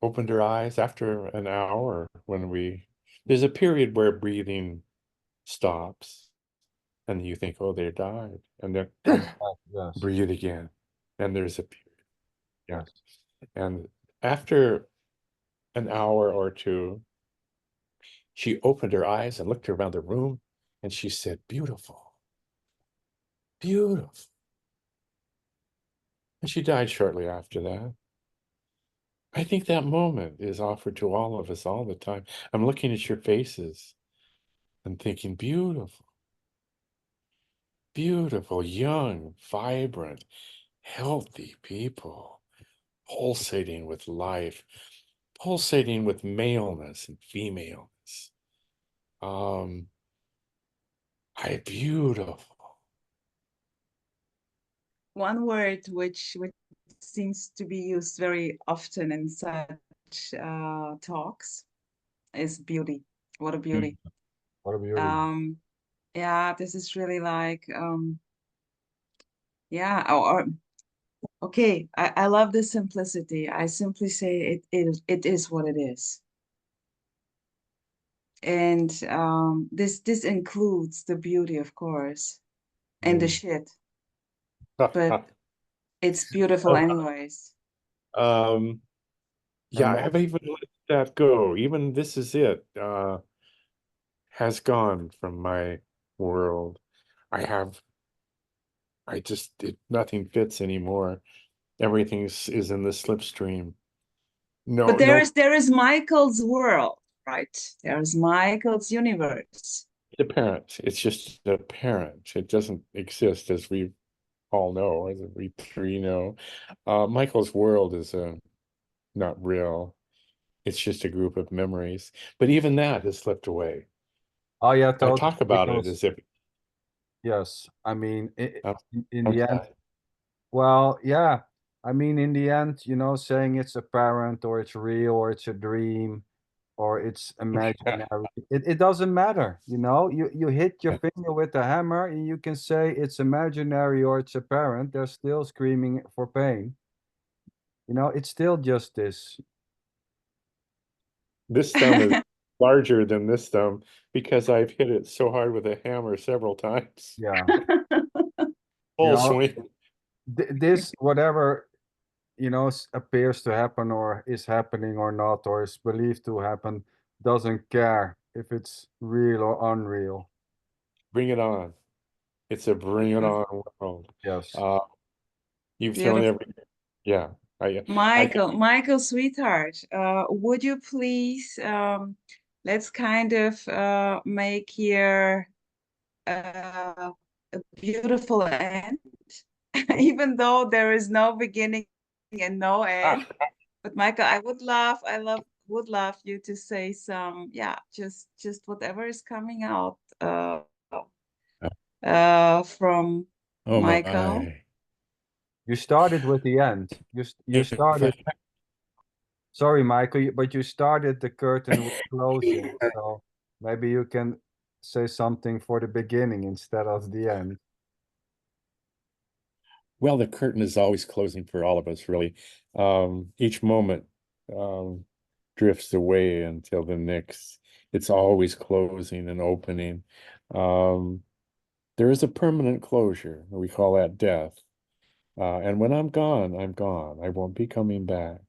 opened her eyes after an hour. There's a period where breathing stops, and you think, oh, they died, and then yes, breathe again, and there's a period. Yeah. yes. And after an hour or two, she opened her eyes and looked around the room, and she said, beautiful, beautiful. And she died shortly after that. I think that moment is offered to all of us all the time. I'm looking at your faces and thinking, beautiful, beautiful, young, vibrant, healthy people, pulsating with life, pulsating with maleness and femaleness. Beautiful. One word which seems to be used very often in such talks is beauty. What a beauty. What a beauty. Yeah, this is really like yeah, or okay, I love the simplicity. I simply say it is what it is. And this includes the beauty, of course, and the shit, but it's beautiful anyways. Yeah, I haven't even let that go. Even This Is It has gone from my world. Nothing fits anymore. Everything is in the slipstream. But No, there is Michael's world, right? There's Michael's universe. it's apparent. It's just apparent. It doesn't exist, as we all know, as we three know. Michael's world is not real. It's just a group of memories. But even that has slipped away. Oh yeah, I totally. talk about it as if Yes, I mean, in I'm the end, sorry. well, yeah, I mean, in the end, you know, saying it's apparent or it's real or it's a dream or it's imaginary, it doesn't matter, you know. You hit your finger with a hammer and you can say it's imaginary or it's apparent. They're still screaming for pain. You know, it's still just this. This thumb is larger than this thumb because I've hit it so hard with a hammer several times. Yeah, you Full know, swing. this whatever, you know, appears to happen or is happening or not or is believed to happen doesn't care if it's real or unreal. Bring it on. It's a bring it on world. Yes. You've thrown Beautiful. everything. Yeah. I Michael, sweetheart, would you please let's kind of make here a beautiful end, even though there is no beginning and no end. But Michael, would love you to say some, yeah, just whatever is coming out from Oh Michael. my. You started with the end. You started. Sorry, Michael, but you started the curtain with closing. So maybe you can say something for the beginning instead of the end. Well, the curtain is always closing for all of us, really. Each moment drifts away until the next. It's always closing and opening. There is a permanent closure. We call that death. And when I'm gone, I'm gone. I won't be coming back.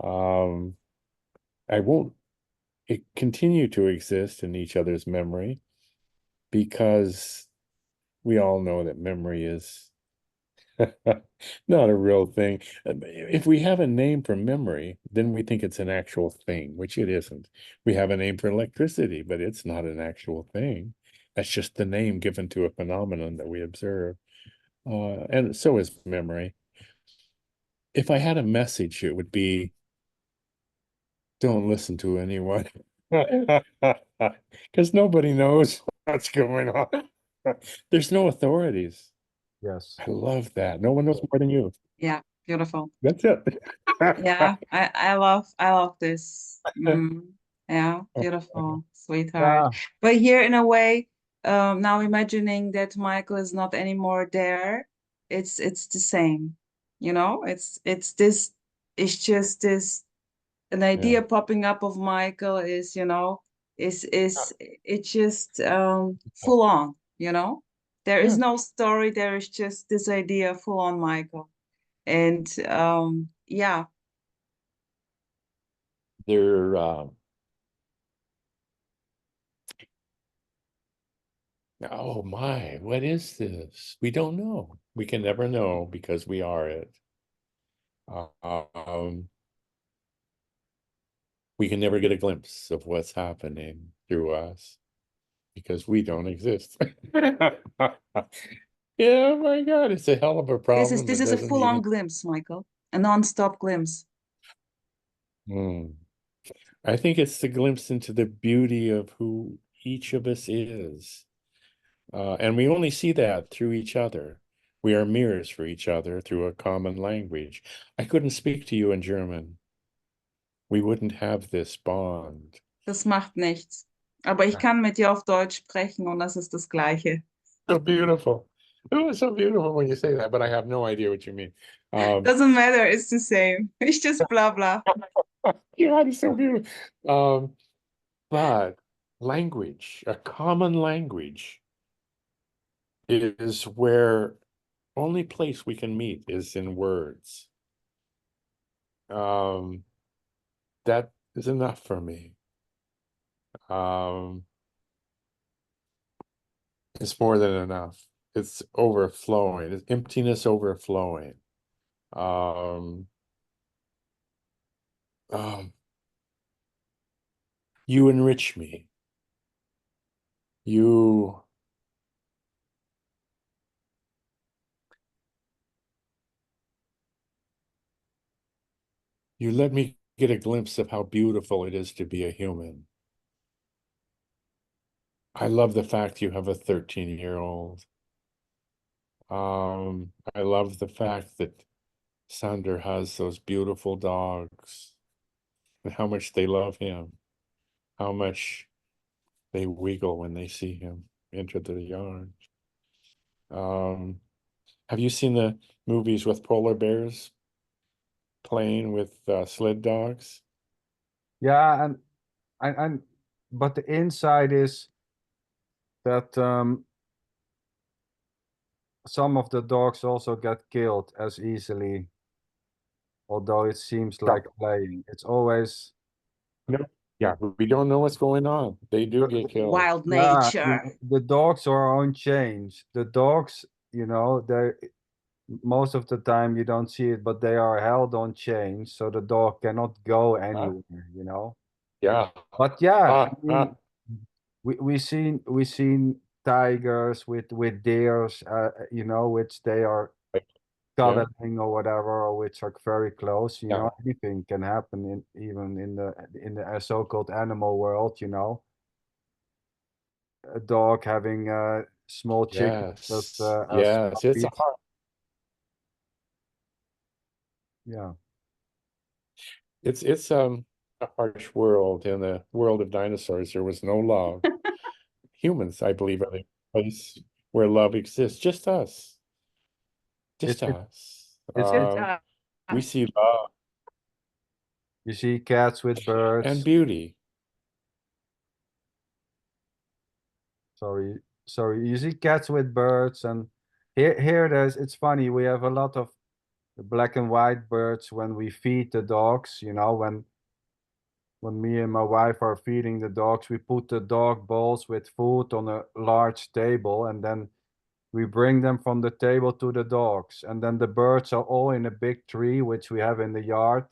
I won't continue to exist in each other's memory because we all know that memory is not a real thing. If we have a name for memory, then we think it's an actual thing, which it isn't. We have a name for electricity, but it's not an actual thing. That's just the name given to a phenomenon that we observe. And so is memory. If I had a message, it would be, don't listen to anyone. Because nobody knows what's going on. There's no authorities. Yes. I love that. No one knows more than you. Yeah, beautiful. That's it. Yeah, I love this. Yeah, beautiful, sweetheart. Yeah. But here in a way, now imagining that Michael is not anymore there, it's the same, you know, it's just this an idea popping up of Michael is, you know, is it's just full on, you know. There is Yeah. no story, there is just this idea full on Michael. And yeah. They're oh my, what is this? We don't know. We can never know because we are it. We can never get a glimpse of what's happening through us because we don't exist. Yeah, oh my God, it's a hell of a problem This that is a doesn't full-on even. glimpse, Michael. A non-stop glimpse. I think it's the glimpse into the beauty of who each of us is. And we only see that through each other. We are mirrors for each other through a common language. I couldn't speak to you in German. We wouldn't have this bond. Das macht nichts. Aber ich kann mit dir auf Deutsch sprechen und das ist das Gleiche. So beautiful. Oh, it's so beautiful when you say that, but I have no idea what you mean. Doesn't matter, it's the same. It's just blah blah. Yeah, it's so beautiful. But language, a common language, is where only place we can meet is in words. That is enough for me. It's more than enough. It's overflowing. It's emptiness overflowing. You enrich me. You let me get a glimpse of how beautiful it is to be a human. I love the fact you have a 13-year-old. I love the fact that Sander has those beautiful dogs and how much they love him, how much they wiggle when they see him enter the yard. Have you seen the movies with polar bears playing with sled dogs? Yeah, and but the inside is that some of the dogs also get killed as easily, although it seems like playing. It's always No. Yeah, we don't know what's going on. They do get killed. Wild yeah, nature. the dogs are on chains. The dogs, they most of the time you don't see it, but they are held on chains, so the dog cannot go anywhere. Yeah. But yeah, I Ah, ah. mean, we seen tigers with deers, which they are Yeah, cuddling or whatever, or which are very close. yeah, Anything can happen even in the so-called animal world. A dog having small chickens yes, as yes. It's a puppies. hard, Yeah, it's a harsh world. In the world of dinosaurs, there was no love. Humans, I believe, are the place where love exists. Just us. it, Just it us. it's Just We us. see love you see cats with and birds. beauty. Sorry, you see cats with birds, and here it's funny. We have a lot of black and white birds when we feed the dogs. When me and my wife are feeding the dogs, we put the dog bowls with food on a large table, and then we bring them from the table to the dogs. And then the birds are all in a big tree, which we have in the yard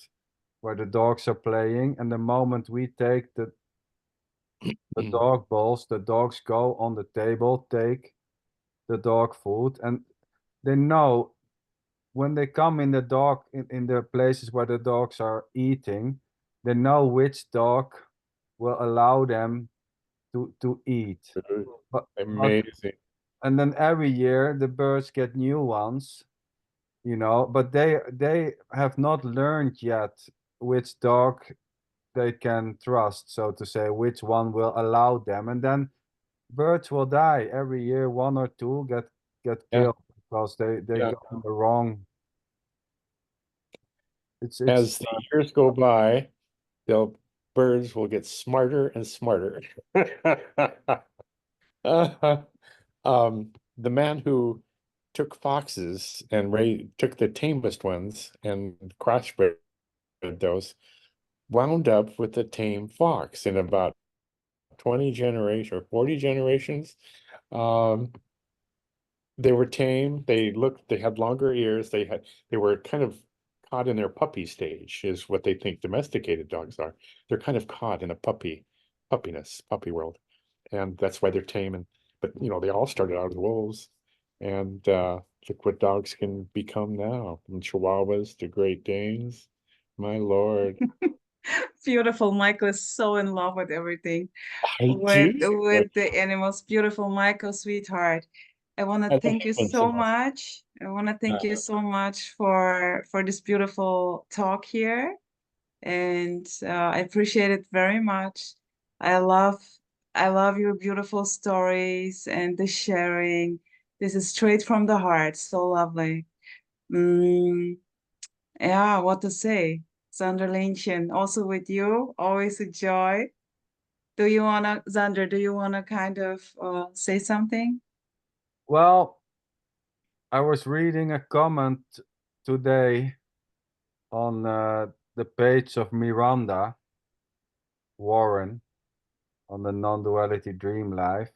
where the dogs are playing. And the moment we take the dog bowls, the dogs go on the table, take the dog food, and they know when they come in the places where the dogs are eating, they know which dog will allow them to eat. But Amazing. and then every year the birds get new ones, but they have not learned yet which dog they can trust, so to say, which one will allow them. And then birds will die every year. One or two get Yeah, killed because they yeah. go in the wrong. It's As the years go by, they'll birds will get smarter and smarter. The man who took foxes and took the tamest ones and crossbred those, wound up with a tame fox in about 20 generations or 40 generations. Um, they were tame. They had longer ears. They were kind of caught in their puppy stage, is what they think domesticated dogs are. They're kind of caught in a puppy world. And that's why they're tame. But they all started out as wolves. And look what dogs can become now, from Chihuahuas to Great Danes. My Lord. Beautiful. Michael is so in love with everything. I With do. with the animals. Beautiful, Michael, sweetheart. I want to I love thank you humans so so much. much. I want to thank you so much for this beautiful talk here. And I appreciate it very much. I love I love your beautiful stories and the sharing This is straight from the heart. So lovely. Yeah, what to say? Sander Lynchen, also with you, always a joy. Do you wanna, Sander, do you wanna kind of say something? Well, I was reading a comment today on the page of Miranda Warren on the non-duality dream life.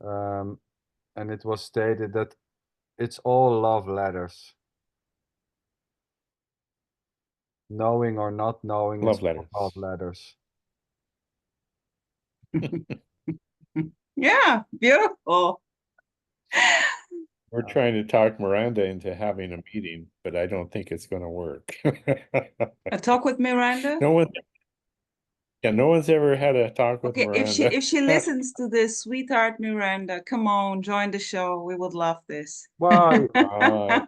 And it was stated that it's all love letters. Knowing or not knowing, Love it's all letters. love letters. Yeah, beautiful. We're trying to talk Miranda into having a meeting, but I don't think it's going to work. A talk with Miranda? No one, yeah, no one's ever had a talk with Okay, Miranda. if she listens to this, sweetheart Miranda, come on, join the show. We would love this. Well, yeah.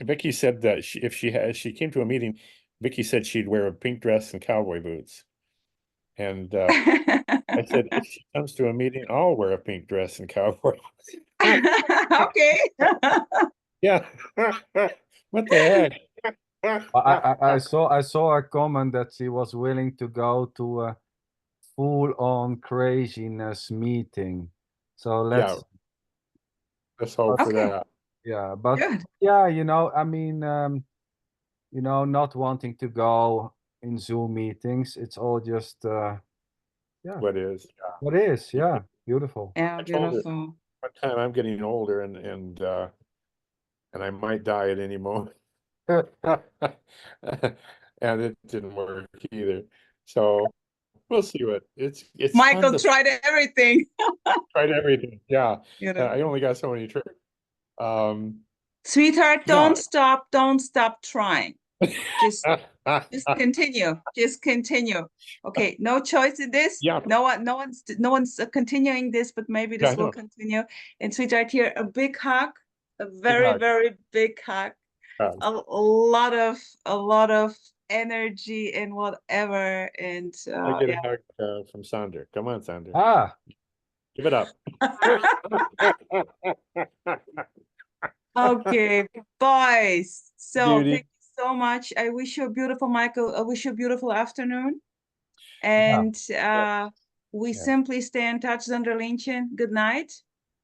Vicky said that if she came to a meeting, Vicky said she'd wear a pink dress and cowboy boots. And I said, if she comes to a meeting, I'll wear a pink dress and cowboy boots. Okay. Yeah. What the heck? I saw a comment that she was willing to go to a full-on craziness meeting. So let's hope for Okay. that. Yeah, but Good. yeah, I mean, not wanting to go in Zoom meetings, it's all just yeah, What is? what is, yeah, beautiful. Yeah, I told her beautiful. one time I'm getting older and I might die at any moment. And it didn't work either. So we'll see what it's Michael fun to tried everything. try everything. Yeah. You I only got so many tricks. Sweetheart, Yeah. don't stop trying. Just continue. Just continue. Okay, no choice in this. Yeah. No one's continuing this, but maybe this will continue. And sweetheart, here a big hug, a very very big hug. A lot of energy and whatever. And I get a hug from Sander. Come on, Sander. Ah, give it up. Okay, boys. So Beauty. thank you so much. I wish you a beautiful, Michael. I wish you a beautiful afternoon. And we simply stay in touch, Sander Lynchen. Good night.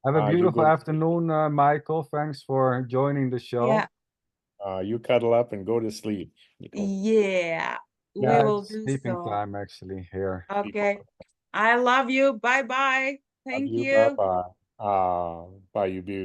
have a beautiful afternoon, Michael. Thanks for joining the show. Yeah. You cuddle up and go to sleep. Yeah, we will do sleeping so. time actually here. Okay. I love you. Bye-bye. Thank you. Bye-bye. Bye, you beauty.